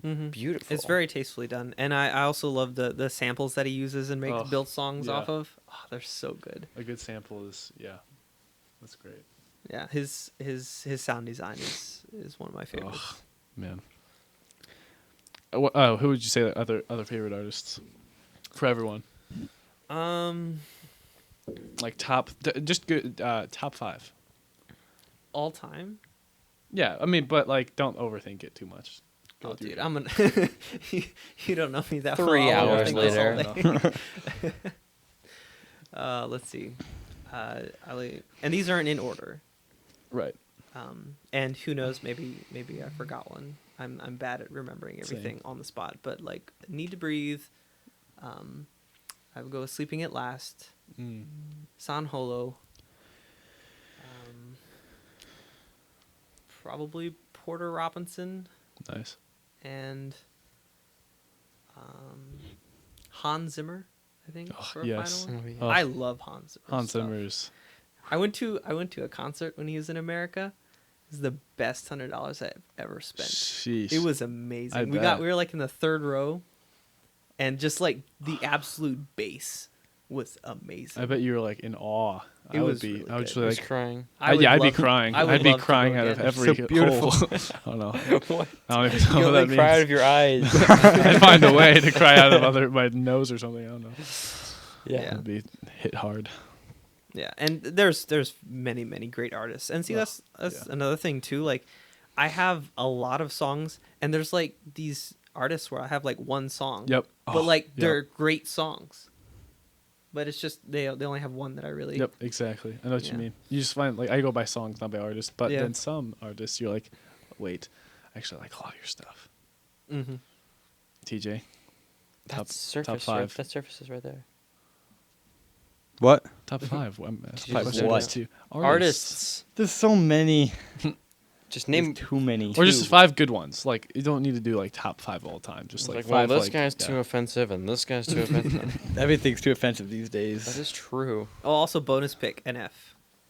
Speaker 3: Mhm.
Speaker 2: beautiful.
Speaker 3: It's very tastefully done, and I also love the samples that he uses and makes
Speaker 4: Ugh,
Speaker 3: build songs
Speaker 4: yeah.
Speaker 3: off of. Oh, they're so good.
Speaker 4: A good sample is that's great.
Speaker 3: Yeah, his sound design is one of my favorites.
Speaker 4: Oh man. Who would you say that other favorite artists for everyone? Like just good top 5.
Speaker 3: All time.
Speaker 4: Yeah, I mean, but like don't overthink it too much. Go
Speaker 3: Oh,
Speaker 4: with your
Speaker 3: dude,
Speaker 4: gut.
Speaker 3: I'm gonna. you don't know me that
Speaker 2: 3
Speaker 3: well. I'll
Speaker 2: hours
Speaker 3: overthink this all
Speaker 2: later.
Speaker 3: day. Let's see. And these aren't in order.
Speaker 4: Right.
Speaker 3: And who knows? Maybe I forgot one. I'm bad at remembering everything on the spot. But like, Need to Breathe. I would go with Sleeping at Last. San Holo. Probably Porter Robinson
Speaker 4: Nice.
Speaker 3: and Hans Zimmer. I think
Speaker 4: Oh,
Speaker 3: for a
Speaker 4: yes.
Speaker 3: final.
Speaker 2: Oh, yeah.
Speaker 4: Oh.
Speaker 3: I love Hans Zimmer.
Speaker 4: Hans Zimmer's.
Speaker 3: I went to a concert when he was in America. It was the best $100 I've ever spent.
Speaker 4: Sheesh.
Speaker 3: It was amazing.
Speaker 4: I
Speaker 3: We
Speaker 4: bet.
Speaker 3: were like in the third row, and just like the absolute bass was amazing.
Speaker 4: I bet you were like in awe.
Speaker 3: It
Speaker 4: I would
Speaker 3: was
Speaker 4: be.
Speaker 3: really
Speaker 4: I would
Speaker 3: good.
Speaker 4: just
Speaker 2: I
Speaker 4: be
Speaker 2: was
Speaker 4: like.
Speaker 2: crying.
Speaker 3: would
Speaker 4: I'd be
Speaker 3: love-
Speaker 4: crying.
Speaker 3: I would
Speaker 4: I'd be
Speaker 3: love to go
Speaker 4: crying out of
Speaker 3: again.
Speaker 4: every
Speaker 1: So beautiful.
Speaker 4: hole. I don't know.
Speaker 2: What?
Speaker 4: I don't even know
Speaker 2: You
Speaker 4: what
Speaker 2: only
Speaker 4: that
Speaker 2: cry out
Speaker 4: means.
Speaker 2: of your eyes.
Speaker 4: I'd find a way to cry out of my nose or something. I don't know.
Speaker 3: Yeah.
Speaker 4: It'd be hit hard.
Speaker 3: Yeah, and there's many great artists, and see
Speaker 4: Ugh,
Speaker 3: that's
Speaker 4: yeah.
Speaker 3: another thing too. Like, I have a lot of songs, and there's like these artists where I have like one song.
Speaker 4: Yep.
Speaker 3: But
Speaker 4: Oh,
Speaker 3: like
Speaker 4: yep.
Speaker 3: they're great songs. But it's just they only have one that I really.
Speaker 4: Yep, exactly. I know what
Speaker 3: Yeah.
Speaker 4: you mean. You just find like I go by songs, not by artists. But
Speaker 3: Yeah.
Speaker 4: then some artists, you're like, wait, actually, I like a lot of your stuff.
Speaker 3: Mm-hmm.
Speaker 4: TJ,
Speaker 2: That's
Speaker 4: top
Speaker 2: surface.
Speaker 4: five.
Speaker 2: Right? That surface is right there.
Speaker 1: What?
Speaker 4: top 5. That's
Speaker 2: you
Speaker 4: five
Speaker 2: just
Speaker 4: questions
Speaker 1: what?
Speaker 4: too.
Speaker 2: Artists.
Speaker 1: There's so many.
Speaker 2: Just
Speaker 1: There's
Speaker 2: name.
Speaker 1: too many.
Speaker 4: or just 5 good ones. Like you don't need to do like top 5 all time. Just like,
Speaker 2: well,
Speaker 4: 5.
Speaker 2: this
Speaker 4: like,
Speaker 2: guy's
Speaker 4: yeah.
Speaker 2: too offensive, and this guy's too offensive.
Speaker 1: Everything's too offensive these days.
Speaker 2: That is true.
Speaker 3: Oh, also bonus pick NF.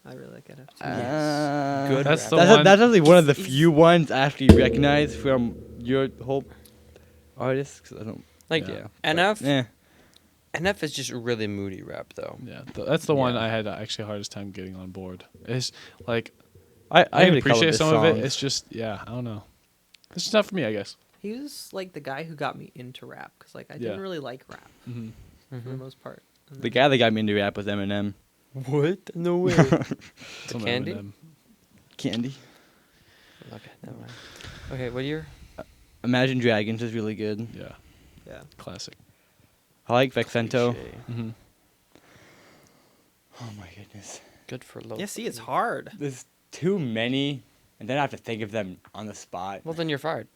Speaker 3: I really like NF too.
Speaker 2: Good
Speaker 4: That's
Speaker 2: rap.
Speaker 4: the
Speaker 1: that's,
Speaker 4: one.
Speaker 1: that's actually one of the
Speaker 3: He's-
Speaker 1: few ones I actually recognize from your whole artist. 'Cause I don't.
Speaker 2: Like
Speaker 1: Yeah.
Speaker 2: NF.
Speaker 1: Yeah.
Speaker 2: NF is just really moody rap, though.
Speaker 4: Yeah, that's the one
Speaker 1: Yeah.
Speaker 4: I had actually hardest time getting on board. It's like
Speaker 1: I
Speaker 4: I
Speaker 1: even
Speaker 4: appreciate some of it.
Speaker 1: songs.
Speaker 4: It's just I don't know. It's just not for me, I guess.
Speaker 3: He was like the guy who got me into rap because like I
Speaker 4: Yeah.
Speaker 3: didn't really like rap
Speaker 4: Mm-hmm.
Speaker 3: for the most part.
Speaker 1: The guy that got me into rap was Eminem.
Speaker 2: What? No way.
Speaker 4: Some
Speaker 2: Candy?
Speaker 4: Eminem.
Speaker 1: Candy.
Speaker 2: Okay, never mind. Okay, what year?
Speaker 1: Imagine Dragons is really good.
Speaker 4: Yeah,
Speaker 3: Yeah.
Speaker 4: classic.
Speaker 1: I like Vexento.
Speaker 2: Cliche.
Speaker 4: Mm-hmm.
Speaker 1: Oh my goodness.
Speaker 2: Good for low.
Speaker 3: Yeah, see, it's hard.
Speaker 1: There's too many, and then I have to think of them on the spot.
Speaker 2: Well, then you're fired.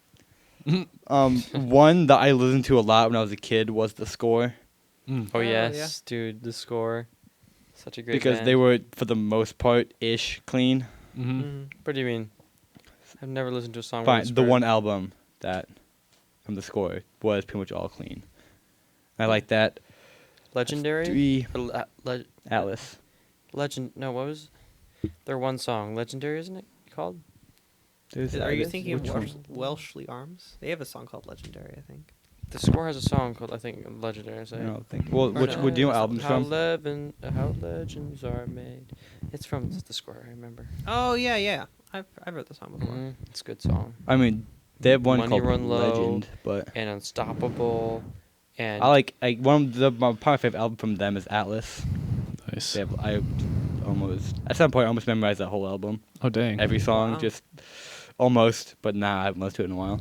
Speaker 1: One that I listened to a lot when I was a kid was The Score.
Speaker 2: Oh,
Speaker 3: Oh,
Speaker 2: yes,
Speaker 3: yeah.
Speaker 2: dude, The Score. Such a great
Speaker 1: Because
Speaker 2: band.
Speaker 1: they were, for the most part, clean.
Speaker 4: Mm-hmm.
Speaker 3: Mhm.
Speaker 2: What do you mean? I've never listened to a song.
Speaker 1: Fine,
Speaker 2: with
Speaker 1: the
Speaker 2: Score.
Speaker 1: one album that from The Score was pretty much all clean. I like that.
Speaker 2: Legendary.
Speaker 1: 3
Speaker 2: Or
Speaker 1: Atlas.
Speaker 2: Legend. No, what was their one song? Legendary, isn't it called?
Speaker 1: There's
Speaker 3: Are you
Speaker 1: Atlas.
Speaker 3: thinking of
Speaker 1: Which one?
Speaker 3: Welshly Arms? They have a song called Legendary, I think.
Speaker 2: The Score has a song called, I think, Legendary.
Speaker 1: I don't think. Well,
Speaker 3: Or
Speaker 1: which
Speaker 3: no.
Speaker 1: would you know what albums
Speaker 2: how
Speaker 1: from?
Speaker 2: How legends are made. It's from The Score, I remember.
Speaker 3: Oh yeah, yeah. I've heard the song before.
Speaker 2: Mhm, it's a good song.
Speaker 1: I mean, they have one
Speaker 2: Money
Speaker 1: called
Speaker 2: Run Low.
Speaker 1: Legend, but
Speaker 2: And Unstoppable. And
Speaker 1: I like one of my probably favorite album from them is Atlas.
Speaker 4: Nice.
Speaker 1: They have, I almost at some point I almost memorized that whole album,
Speaker 4: Oh dang.
Speaker 1: every song,
Speaker 3: Wow.
Speaker 1: just almost. But now I haven't listened to it in a while.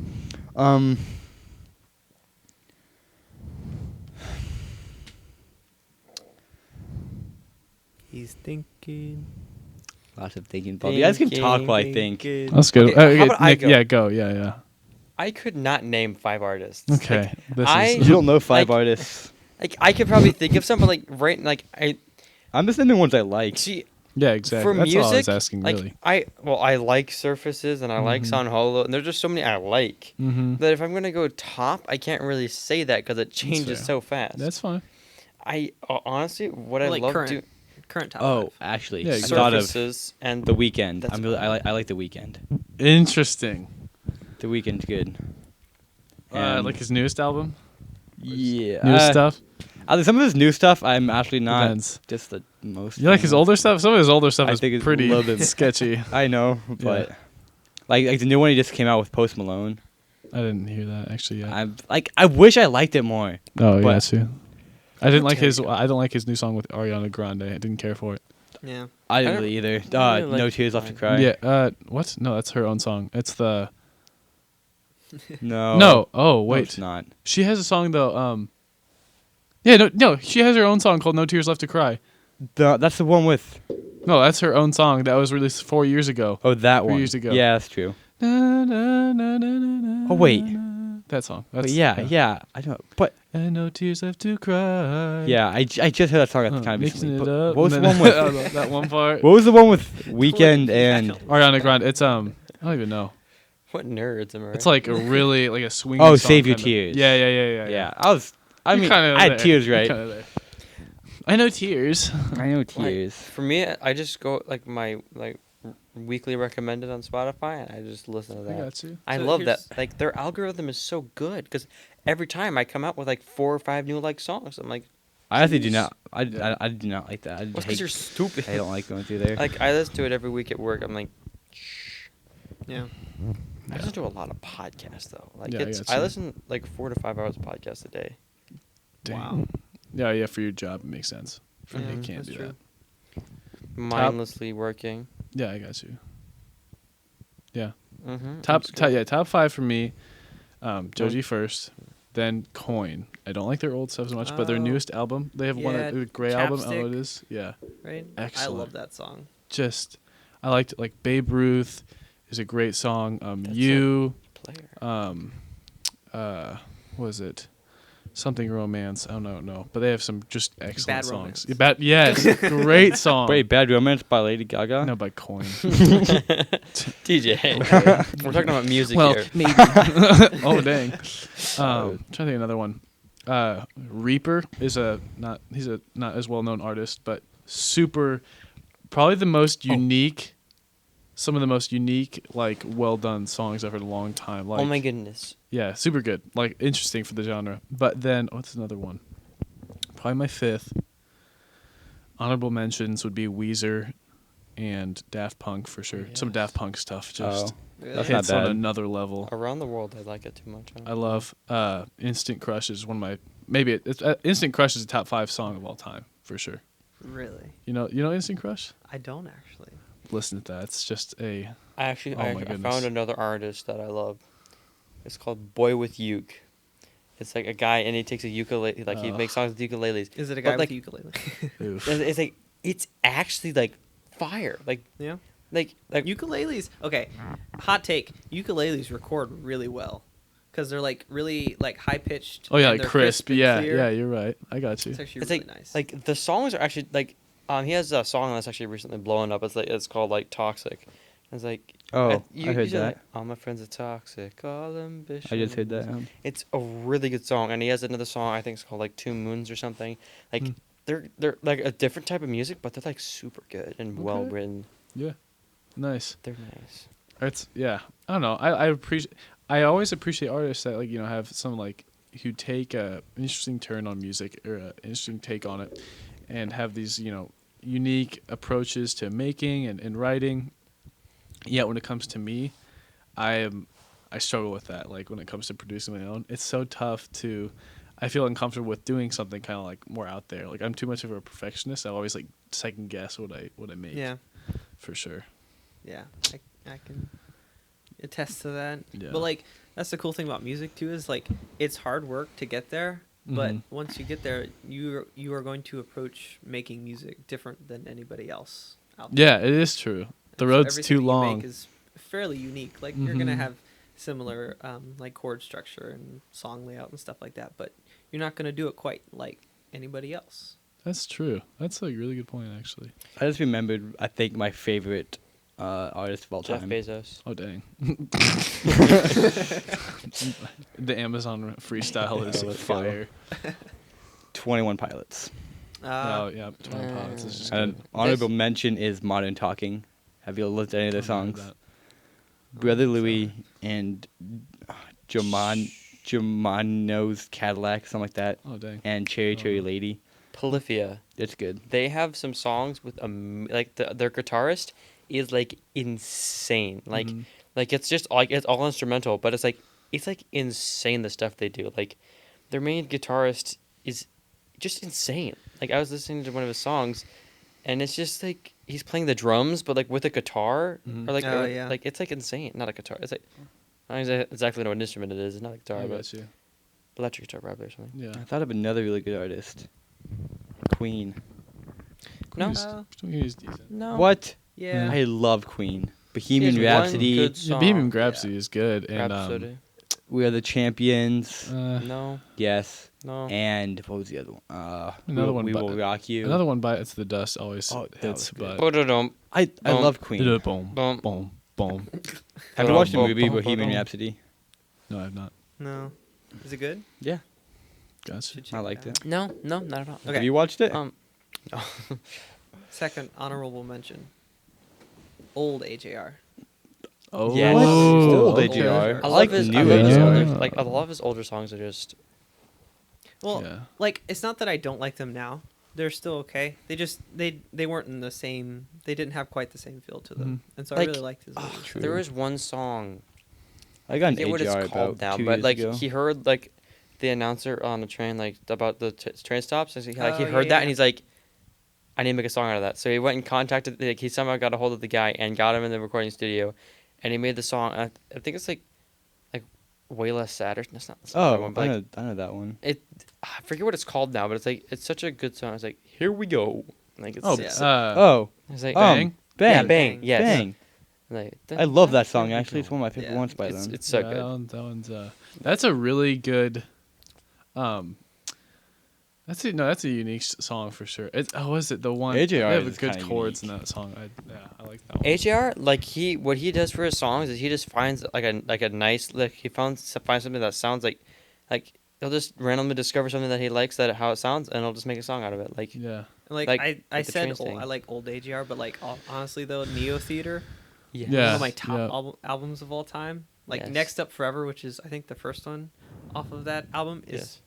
Speaker 3: He's thinking.
Speaker 1: Lots of thinking. Bob. You guys can talk while I think.
Speaker 4: That's good.
Speaker 2: Okay, how about I
Speaker 4: Nick,
Speaker 2: go?
Speaker 4: yeah, go. Yeah, yeah.
Speaker 2: I could not name 5 artists.
Speaker 4: Okay. This
Speaker 2: I-
Speaker 1: You
Speaker 4: is
Speaker 1: don't know 5
Speaker 2: Like-
Speaker 1: artists.
Speaker 2: Like I could probably think of some, but I
Speaker 1: I'm just naming ones I like.
Speaker 2: see
Speaker 4: yeah, exactly.
Speaker 2: for
Speaker 4: That's
Speaker 2: music.
Speaker 4: all I was asking,
Speaker 2: like
Speaker 4: really.
Speaker 2: I like Surfaces and I like
Speaker 4: Mhm.
Speaker 2: San Holo, and there's just so many I like.
Speaker 4: Mm-hmm.
Speaker 2: That if I'm gonna go top, I can't really say that because it changes
Speaker 4: fair.
Speaker 2: so fast.
Speaker 4: That's fine.
Speaker 2: I honestly what I
Speaker 3: Like
Speaker 2: love
Speaker 3: current top
Speaker 1: Oh,
Speaker 3: 5.
Speaker 1: actually,
Speaker 4: Yeah,
Speaker 1: I
Speaker 4: exactly.
Speaker 1: thought of
Speaker 2: Surfaces and
Speaker 1: The Weeknd.
Speaker 2: That's
Speaker 1: I'm really,
Speaker 2: fine.
Speaker 1: I like The Weeknd.
Speaker 4: Interesting.
Speaker 1: The Weeknd's good.
Speaker 4: Like his newest album,
Speaker 1: Yeah.
Speaker 4: newest stuff.
Speaker 1: Some of his new stuff, I'm actually not
Speaker 4: Depends.
Speaker 1: just the most.
Speaker 4: You like his
Speaker 1: fan of.
Speaker 4: older stuff? Some of his older stuff
Speaker 1: I
Speaker 4: is
Speaker 1: think it's a
Speaker 4: pretty
Speaker 1: little bit-
Speaker 4: sketchy.
Speaker 1: I know, but like the new one he just came out with Post Malone.
Speaker 4: I didn't hear that actually yet.
Speaker 1: I'm like, I wish I liked it more.
Speaker 4: Oh yeah,
Speaker 1: but-
Speaker 4: too. I didn't like
Speaker 2: There
Speaker 4: his.
Speaker 2: you go.
Speaker 4: I don't like his new song with Ariana Grande. I didn't care for it.
Speaker 3: Yeah.
Speaker 1: I didn't
Speaker 2: don't-
Speaker 1: really either.
Speaker 2: I really
Speaker 1: No
Speaker 2: like
Speaker 1: Tears Left to
Speaker 2: mine.
Speaker 1: Cry.
Speaker 4: Yeah. What? No, that's her own song. It's the.
Speaker 1: No.
Speaker 4: No. Oh
Speaker 1: No,
Speaker 4: wait.
Speaker 1: it's not.
Speaker 4: She has a song though. Yeah. No. She has her own song called "No Tears Left to Cry."
Speaker 1: That's the one with.
Speaker 4: No, that's her own song that was released 4 years ago.
Speaker 1: Oh, that
Speaker 4: 3
Speaker 1: one.
Speaker 4: years ago.
Speaker 1: Yeah, that's true.
Speaker 4: Oh
Speaker 1: wait.
Speaker 4: That song.
Speaker 1: But
Speaker 4: That's,
Speaker 1: yeah. I don't. But
Speaker 4: And no tears left to cry.
Speaker 1: yeah, I just heard that song at the time.
Speaker 4: Mixing
Speaker 1: recently,
Speaker 4: it
Speaker 1: but
Speaker 4: up.
Speaker 1: What was the
Speaker 4: and
Speaker 1: one
Speaker 4: then-
Speaker 1: with?
Speaker 4: that one part?
Speaker 1: What was the one with Weekend and?
Speaker 4: Ariana Grande. It's I don't even know.
Speaker 2: what nerds am I?
Speaker 4: It's like a really like a swing.
Speaker 1: Oh, Save Your Tears.
Speaker 4: Yeah.
Speaker 1: Yeah, I was. I
Speaker 4: You're
Speaker 1: mean,
Speaker 4: kinda
Speaker 1: I had
Speaker 4: there.
Speaker 1: tears
Speaker 4: You're
Speaker 1: right.
Speaker 4: kinda there. I know tears.
Speaker 1: I know tears.
Speaker 2: For me, I just go like my weekly recommended on Spotify, and I just listen to
Speaker 4: I
Speaker 2: that.
Speaker 4: got you.
Speaker 2: I
Speaker 3: So
Speaker 2: love that.
Speaker 3: here's-
Speaker 2: Like their algorithm is so good because every time I come out with like 4 or 5 new songs, I'm like,
Speaker 1: I actually do
Speaker 2: Jeez.
Speaker 1: not. I do not like that. I
Speaker 2: well,
Speaker 1: hate,
Speaker 2: because you're stupid.
Speaker 1: I don't like going through there.
Speaker 2: Like I listen to it every week at work. I'm like, shh.
Speaker 3: Yeah.
Speaker 2: I listen to a lot of podcasts though. Like
Speaker 4: Yeah, I
Speaker 2: it's
Speaker 4: got
Speaker 2: I
Speaker 4: you.
Speaker 2: listen like 4 to 5 hours of podcasts a day.
Speaker 4: Dang.
Speaker 3: Wow.
Speaker 4: Yeah. For your job, it makes sense. For me,
Speaker 3: Yeah,
Speaker 4: I can't
Speaker 3: that's
Speaker 4: do
Speaker 3: true.
Speaker 4: that.
Speaker 2: Mindlessly working.
Speaker 4: Yeah, I got you. Yeah.
Speaker 2: Mm-hmm.
Speaker 4: Top 5 for me. Joji first, then Coin. I don't like their old stuff as much, but their
Speaker 3: Oh.
Speaker 4: newest album, they have one
Speaker 3: Yeah,
Speaker 4: the Gray album. I don't know what it
Speaker 3: Chapstick.
Speaker 4: is. Yeah.
Speaker 3: Right.
Speaker 4: Excellent.
Speaker 3: I love that song.
Speaker 4: Just I liked like Babe Ruth is a great song.
Speaker 2: That's
Speaker 4: You
Speaker 2: Player.
Speaker 4: what is it? Something Romance. I don't know, but they have some just excellent
Speaker 3: Bad
Speaker 4: songs.
Speaker 3: Romance.
Speaker 4: Yeah, yes, great song.
Speaker 1: Wait, Bad Romance by Lady Gaga.
Speaker 4: no, by Coin.
Speaker 2: TJ. We're talking about music here.
Speaker 4: maybe. Oh dang. Trying to think of another one. Reaper is he's a not as well known artist, but super, probably the most unique. Some of the most unique, like, well done songs I've heard in a long time. Like,
Speaker 2: Oh my goodness.
Speaker 4: yeah, super good. Like, interesting for the genre. But then, what's another one? Probably my 5th. Honorable mentions would be Weezer and Daft Punk for sure. Some
Speaker 2: Yes.
Speaker 4: Daft Punk stuff just
Speaker 3: Really?
Speaker 1: That's not
Speaker 4: hits on
Speaker 1: bad.
Speaker 4: another level.
Speaker 2: Around the world, I like it too much.
Speaker 4: I love Instant Crush is one of my maybe it's Instant Crush is a top 5 song of all time for sure.
Speaker 3: Really?
Speaker 4: You know Instant Crush?
Speaker 3: I don't actually.
Speaker 4: Listen to that. It's just a
Speaker 2: I actually,
Speaker 4: Oh my
Speaker 2: I
Speaker 4: goodness.
Speaker 2: found another artist that I love. It's called Boy with Uke. It's like a guy, and he takes a ukulele, like he
Speaker 4: Oh.
Speaker 2: makes songs with ukuleles.
Speaker 3: Is it a
Speaker 2: But,
Speaker 3: guy
Speaker 2: like,
Speaker 3: with a ukulele?
Speaker 4: oof.
Speaker 2: It's like it's actually like fire.
Speaker 3: Yeah.
Speaker 2: Like
Speaker 3: Ukuleles. Okay. Hot take. Ukuleles record really well, because they're like really like high pitched.
Speaker 4: Oh yeah, like crisp.
Speaker 3: and
Speaker 4: Yeah,
Speaker 3: clear.
Speaker 4: yeah, you're right. I got you.
Speaker 3: It's actually
Speaker 2: it's
Speaker 3: really
Speaker 2: like
Speaker 3: nice.
Speaker 2: like the songs are actually like he has a song that's actually recently blowing up. It's called like Toxic. It's like
Speaker 1: Oh, I heard
Speaker 2: said,
Speaker 1: that.
Speaker 2: like, all my friends are toxic, all ambition.
Speaker 1: I just heard that.
Speaker 2: It's a really good song, and he has another song I think it's called like 2 Moons or something. Like
Speaker 4: Hmm.
Speaker 2: they're like a different type of music, but they're like super good and
Speaker 4: Okay.
Speaker 2: well written.
Speaker 4: Yeah, nice.
Speaker 2: They're nice.
Speaker 4: It's yeah. I don't know. I appreciate. I always appreciate artists that have some who take a an interesting turn on music or an interesting take on it, and have these unique approaches to making and writing. Yet when it comes to me, I struggle with that. Like when it comes to producing my own, it's so tough to. I feel uncomfortable with doing something kind of like more out there. Like I'm too much of a perfectionist. I always like second guess what I make.
Speaker 3: yeah.
Speaker 4: For sure.
Speaker 3: Yeah. I can attest to that.
Speaker 4: Yeah.
Speaker 3: But like that's the cool thing about music too is like it's hard work to get there, but
Speaker 4: Mhm.
Speaker 3: once you get there, you are going to approach making music different than anybody else out there.
Speaker 4: Yeah, it is true. The
Speaker 3: And so
Speaker 4: road's
Speaker 3: everything
Speaker 4: too
Speaker 3: that you
Speaker 4: long.
Speaker 3: make is fairly unique. Like you're gonna
Speaker 4: Mhm.
Speaker 3: have similar like chord structure and song layout and stuff like that, but you're not gonna do it quite like anybody else.
Speaker 4: That's true. That's a really good point, actually.
Speaker 1: I just remembered. I think my favorite artist of all
Speaker 2: Jeff
Speaker 1: time.
Speaker 2: Bezos.
Speaker 4: Oh dang. The Amazon freestyle is
Speaker 1: Yeah, let's go.
Speaker 4: fire.
Speaker 1: 21 Pilots.
Speaker 4: Oh yeah, 20 Pilots is just
Speaker 1: An
Speaker 4: good.
Speaker 1: honorable mention is Modern Talking. Have you listened to any of their
Speaker 4: I've heard
Speaker 1: songs?
Speaker 4: that.
Speaker 1: Brother Louie and Germano's Cadillac, something like that,
Speaker 4: Oh dang.
Speaker 1: and Cherry Cherry
Speaker 4: Oh.
Speaker 1: Lady.
Speaker 2: Polyphia.
Speaker 1: It's good.
Speaker 2: They have some songs with like their guitarist is like insane.
Speaker 4: Mhm.
Speaker 2: Like it's just like it's all instrumental, but it's like insane the stuff they do. Like their main guitarist is just insane. Like I was listening to one of his songs, and it's just like he's playing the drums, but like with a guitar
Speaker 4: Mhm.
Speaker 2: or like
Speaker 3: Oh, yeah.
Speaker 2: like it's like insane. Not a guitar. It's like I don't know exactly know what instrument it is. It's not a guitar,
Speaker 4: I
Speaker 2: but
Speaker 4: got you.
Speaker 2: electric guitar probably or something.
Speaker 4: Yeah.
Speaker 1: I thought of another really good artist. Queen.
Speaker 2: No.
Speaker 4: Queen's decent.
Speaker 2: No.
Speaker 1: What?
Speaker 3: Yeah.
Speaker 1: I love Queen. Bohemian
Speaker 2: He has one
Speaker 1: Rhapsody.
Speaker 2: good
Speaker 4: Yeah,
Speaker 2: song.
Speaker 4: Bohemian Rhapsody is good, and
Speaker 2: Rhapsody.
Speaker 1: We Are the Champions.
Speaker 2: No.
Speaker 1: Yes.
Speaker 2: No.
Speaker 1: And what was the other one?
Speaker 4: Another one
Speaker 1: We
Speaker 4: by-
Speaker 1: Will Rock You.
Speaker 4: another one by It's the Dust always
Speaker 1: Oh, that
Speaker 4: hits,
Speaker 1: was good.
Speaker 4: but
Speaker 2: Ba-da-dum.
Speaker 1: I
Speaker 2: Boom.
Speaker 1: love Queen.
Speaker 4: boom,
Speaker 2: Bum.
Speaker 4: boom, boom.
Speaker 1: Have you watched the
Speaker 2: Bum,
Speaker 1: movie
Speaker 2: bum,
Speaker 1: Bohemian
Speaker 2: bum.
Speaker 1: Rhapsody?
Speaker 4: No, I have not.
Speaker 3: No. Is it good?
Speaker 1: Yeah,
Speaker 4: Gotcha.
Speaker 3: Should check
Speaker 1: I liked
Speaker 3: out.
Speaker 1: it.
Speaker 2: No, not at all.
Speaker 3: Okay.
Speaker 1: Have you watched it?
Speaker 2: No.
Speaker 3: Second honorable mention. Old AJR.
Speaker 4: Oh,
Speaker 1: Yes.
Speaker 3: What?
Speaker 1: Old
Speaker 3: Okay.
Speaker 1: AJR.
Speaker 3: I
Speaker 1: I like
Speaker 2: his,
Speaker 1: new
Speaker 2: I love his
Speaker 4: AJR.
Speaker 2: older, like a lot of his older songs are just
Speaker 3: Well,
Speaker 4: yeah.
Speaker 3: like it's not that I don't like them now. They're still okay. They just they weren't in the same. They didn't have quite the same feel to them, and so I
Speaker 2: Like,
Speaker 3: really liked his.
Speaker 2: oh,
Speaker 3: older
Speaker 1: true.
Speaker 2: there was one song
Speaker 1: I got
Speaker 2: I
Speaker 1: an
Speaker 2: forget what
Speaker 1: AJR
Speaker 2: it's called
Speaker 1: about
Speaker 2: now,
Speaker 1: 2
Speaker 2: but
Speaker 1: years
Speaker 2: like
Speaker 1: ago.
Speaker 2: he heard like the announcer on the train like about the train stops, and he
Speaker 3: Oh,
Speaker 2: he
Speaker 3: yeah,
Speaker 2: heard that
Speaker 3: yeah.
Speaker 2: and he's like, I need to make a song out of that. So he went and contacted like he somehow got a hold of the guy and got him in the recording studio, and he made the song. I think it's like Way Less Sad or that's not the song
Speaker 1: Oh,
Speaker 2: one, but like,
Speaker 1: I know that one.
Speaker 2: I forget what it's called now, but it's like it's such a good song. It's like here we go. Like it's,
Speaker 4: Oh,
Speaker 3: Yeah.
Speaker 1: Oh,
Speaker 2: it's like
Speaker 4: Bang?
Speaker 1: Bang.
Speaker 2: yeah, bang, yes.
Speaker 1: Bang.
Speaker 2: Like,
Speaker 1: I love that
Speaker 2: here
Speaker 1: song,
Speaker 2: we
Speaker 1: actually. It's
Speaker 2: go.
Speaker 1: one of my favorite
Speaker 3: Yeah.
Speaker 1: ones by
Speaker 2: It's
Speaker 1: them.
Speaker 2: it's so
Speaker 4: Yeah,
Speaker 2: good.
Speaker 4: That one's that's a really good that's a unique song for sure. It's was it the one
Speaker 1: AJR
Speaker 4: they have
Speaker 1: is
Speaker 4: good
Speaker 1: kinda
Speaker 4: chords
Speaker 1: unique.
Speaker 4: in that song. I like that one.
Speaker 2: AJR, like what he does for his songs is he just finds like a nice like he finds something that sounds like he'll just randomly discover something that he likes that how it sounds and he'll just make a song out of it. Like
Speaker 4: Yeah.
Speaker 3: Like,
Speaker 2: Like,
Speaker 3: I
Speaker 2: with the
Speaker 3: said,
Speaker 2: train thing.
Speaker 3: I like old AGR, but like honestly though, Neo Theater,
Speaker 2: yeah.
Speaker 3: one
Speaker 4: Yeah.
Speaker 3: of my top
Speaker 4: yeah.
Speaker 3: albums of all time. Like
Speaker 2: Yes.
Speaker 3: Next Up Forever, which is I think the first one off of that album is.
Speaker 2: Yes.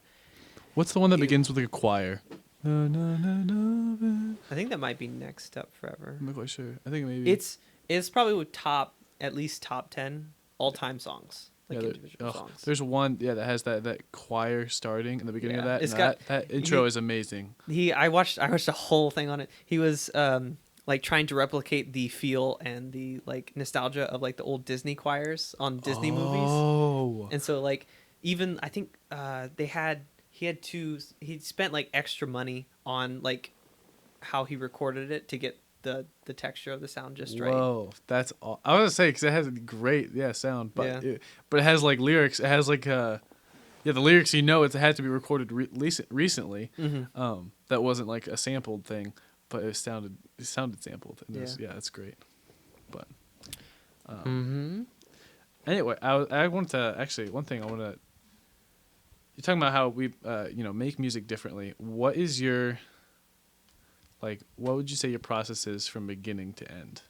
Speaker 4: What's the one that
Speaker 3: Ew.
Speaker 4: begins with like a choir? No, no, no, no.
Speaker 3: I think that might be Next Up Forever.
Speaker 4: I'm not quite sure. I think maybe
Speaker 3: It's probably with at least top 10 all time songs. like
Speaker 4: Yeah,
Speaker 3: individual songs.
Speaker 4: there's one that has that choir starting in the beginning of
Speaker 3: Yeah,
Speaker 4: that.
Speaker 3: it's
Speaker 4: And
Speaker 3: got-
Speaker 4: that intro
Speaker 3: he-
Speaker 4: is amazing.
Speaker 3: I watched a whole thing on it. He was like trying to replicate the feel and the like nostalgia of like the old Disney choirs on Disney movies.
Speaker 4: Oh.
Speaker 3: And so like even I think he spent like extra money on like how he recorded it to get the texture of the sound just right.
Speaker 4: Whoa, that's all. I was gonna say because it has a great sound, but
Speaker 3: Yeah.
Speaker 4: but it has like lyrics. It has like the lyrics. It had to be recorded recently.
Speaker 3: Mm-hmm.
Speaker 4: That wasn't like a sampled thing, but it sounded sampled. And it's great. But
Speaker 2: Mm-hmm.
Speaker 4: anyway, I wanted to actually one thing I want to. You're talking about how we make music differently. What is your what would you say your process is from beginning to end?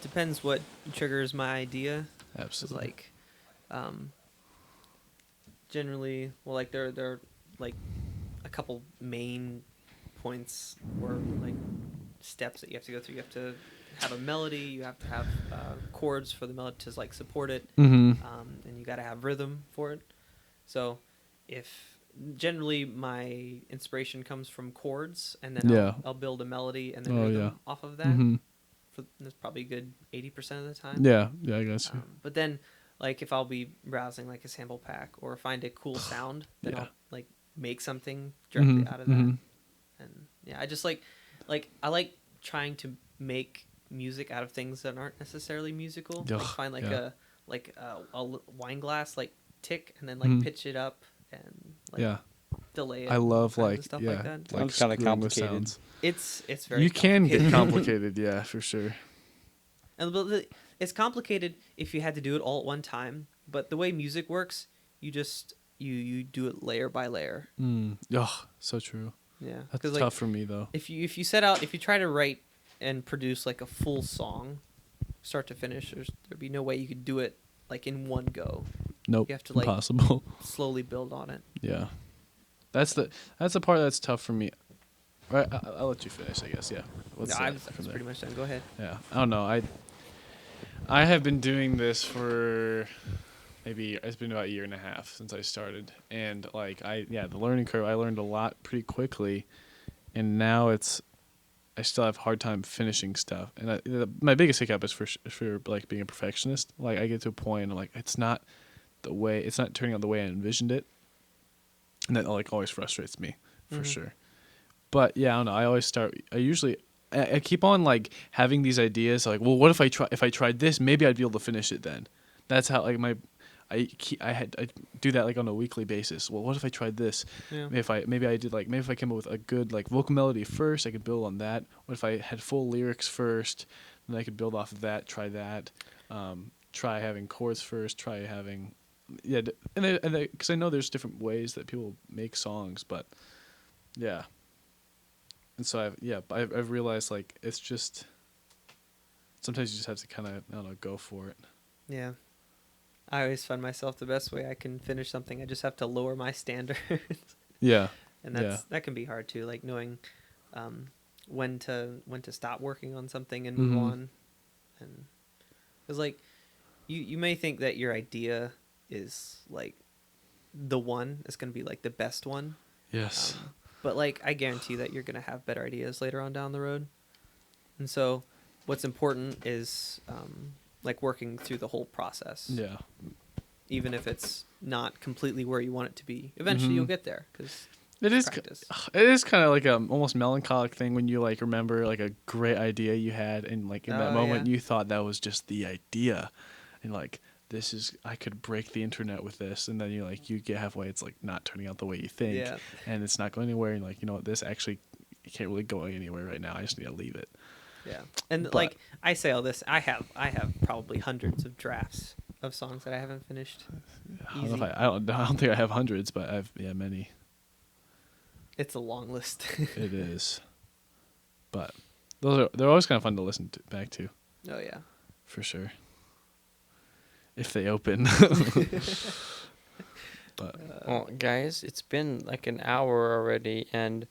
Speaker 3: Depends what triggers my idea. 'Cause,
Speaker 4: Absolutely.
Speaker 3: like, generally, well, like there are like a couple main points or like steps that you have to go through. You have to have a melody. You have to have chords for the melody to like support it,
Speaker 4: Mm-hmm.
Speaker 3: and you got to have rhythm for it. So, if generally my inspiration comes from chords, and then
Speaker 4: Yeah.
Speaker 3: I'll build a melody and then
Speaker 4: Oh,
Speaker 3: rhythm
Speaker 4: yeah.
Speaker 3: off of that.
Speaker 4: Mm-hmm.
Speaker 3: That's probably a good 80% of the time.
Speaker 4: Yeah, I guess.
Speaker 3: But then, like, if I'll be browsing like a sample pack or find a cool sound, then
Speaker 4: Yeah.
Speaker 3: I'll like make something directly
Speaker 4: Mhm,
Speaker 3: out of that.
Speaker 4: mhm.
Speaker 3: And yeah, I just like I like trying to make music out of things that aren't necessarily musical. Like
Speaker 4: Ugh,
Speaker 3: find like
Speaker 4: yeah.
Speaker 3: a wine glass like tick and then like
Speaker 4: Mhm.
Speaker 3: pitch it up and like
Speaker 4: Yeah,
Speaker 3: delay it.
Speaker 4: I
Speaker 3: and all
Speaker 4: love
Speaker 3: kinds of
Speaker 4: like
Speaker 3: stuff
Speaker 4: yeah,
Speaker 3: like that.
Speaker 1: Sounds kinda
Speaker 4: screwing with
Speaker 1: complicated.
Speaker 4: sounds.
Speaker 3: It's very
Speaker 4: You can get
Speaker 3: complicated.
Speaker 4: complicated, yeah, for sure.
Speaker 3: And it's complicated if you had to do it all at one time. But the way music works, you just you do it layer by layer.
Speaker 4: Oh, so true.
Speaker 3: Yeah,
Speaker 4: That's
Speaker 3: 'Cause,
Speaker 4: tough for me though.
Speaker 3: if you try to write and produce like a full song, start to finish, there'd be no way you could do it like in one go.
Speaker 4: Nope,
Speaker 3: you have to, like-
Speaker 4: impossible.
Speaker 3: Slowly build on it.
Speaker 4: Yeah, that's the part that's tough for me. Right, I'll let you finish, I guess. Yeah. What's
Speaker 3: I
Speaker 4: that
Speaker 3: was
Speaker 4: from there?
Speaker 3: pretty much done. Go ahead.
Speaker 4: Yeah, I don't know. I have been doing this for maybe it's been about a year and a half since I started, and like the learning curve. I learned a lot pretty quickly, and now I still have a hard time finishing stuff. And my biggest hiccup is for like being a perfectionist. Like I get to a point and like it's not turning out the way I envisioned it, and that like always frustrates me for
Speaker 3: Mhm.
Speaker 4: sure. But yeah, I don't know. I keep on like having these ideas like, well, what if I tried this, maybe I'd be able to finish it then. That's how like I do that like on a weekly basis. Well, what if I tried this?
Speaker 3: Yeah.
Speaker 4: If I came up with a good like vocal melody first, I could build on that. What if I had full lyrics first, then I could build off of that, try that. Try having chords first, try having and because I know there's different ways that people make songs, but yeah. And so I've realized like it's just sometimes you just have to kind of I don't know go for it.
Speaker 3: Yeah. I always find myself the best way I can finish something. I just have to lower my standards.
Speaker 4: Yeah.
Speaker 3: And that can be hard too, like knowing when to stop working on something and move
Speaker 4: Mhm.
Speaker 3: on. And because like you may think that your idea is like the one is going to be like the best one,
Speaker 4: Yes.
Speaker 3: but like I guarantee that you're going to have better ideas later on down the road. And so what's important is like working through the whole process.
Speaker 4: Yeah.
Speaker 3: Even if it's not completely where you want it to be, eventually
Speaker 4: Mhm.
Speaker 3: you'll get there because
Speaker 4: It is.
Speaker 3: practice.
Speaker 4: It is kind of like a almost melancholic thing when you like remember like a great idea you had, and like in that
Speaker 3: Oh,
Speaker 4: moment
Speaker 3: yeah.
Speaker 4: you thought that was just the idea, and like I could break the internet with this, and then you get halfway, it's like not turning out the way you think,
Speaker 3: Yeah.
Speaker 4: and it's not going anywhere, and like you know what, this actually can't really go anywhere right now. I just need to leave it.
Speaker 3: Yeah, and
Speaker 4: But-
Speaker 3: like I say all this, I have probably hundreds of drafts of songs that I haven't finished.
Speaker 4: I don't know
Speaker 3: Easy.
Speaker 4: if I don't think I have hundreds, but I've many.
Speaker 3: It's a long list.
Speaker 4: It is, but they're always kind of fun to listen back to.
Speaker 3: Oh yeah.
Speaker 4: For sure. If they open. But
Speaker 2: Well, guys, it's been like an hour already, and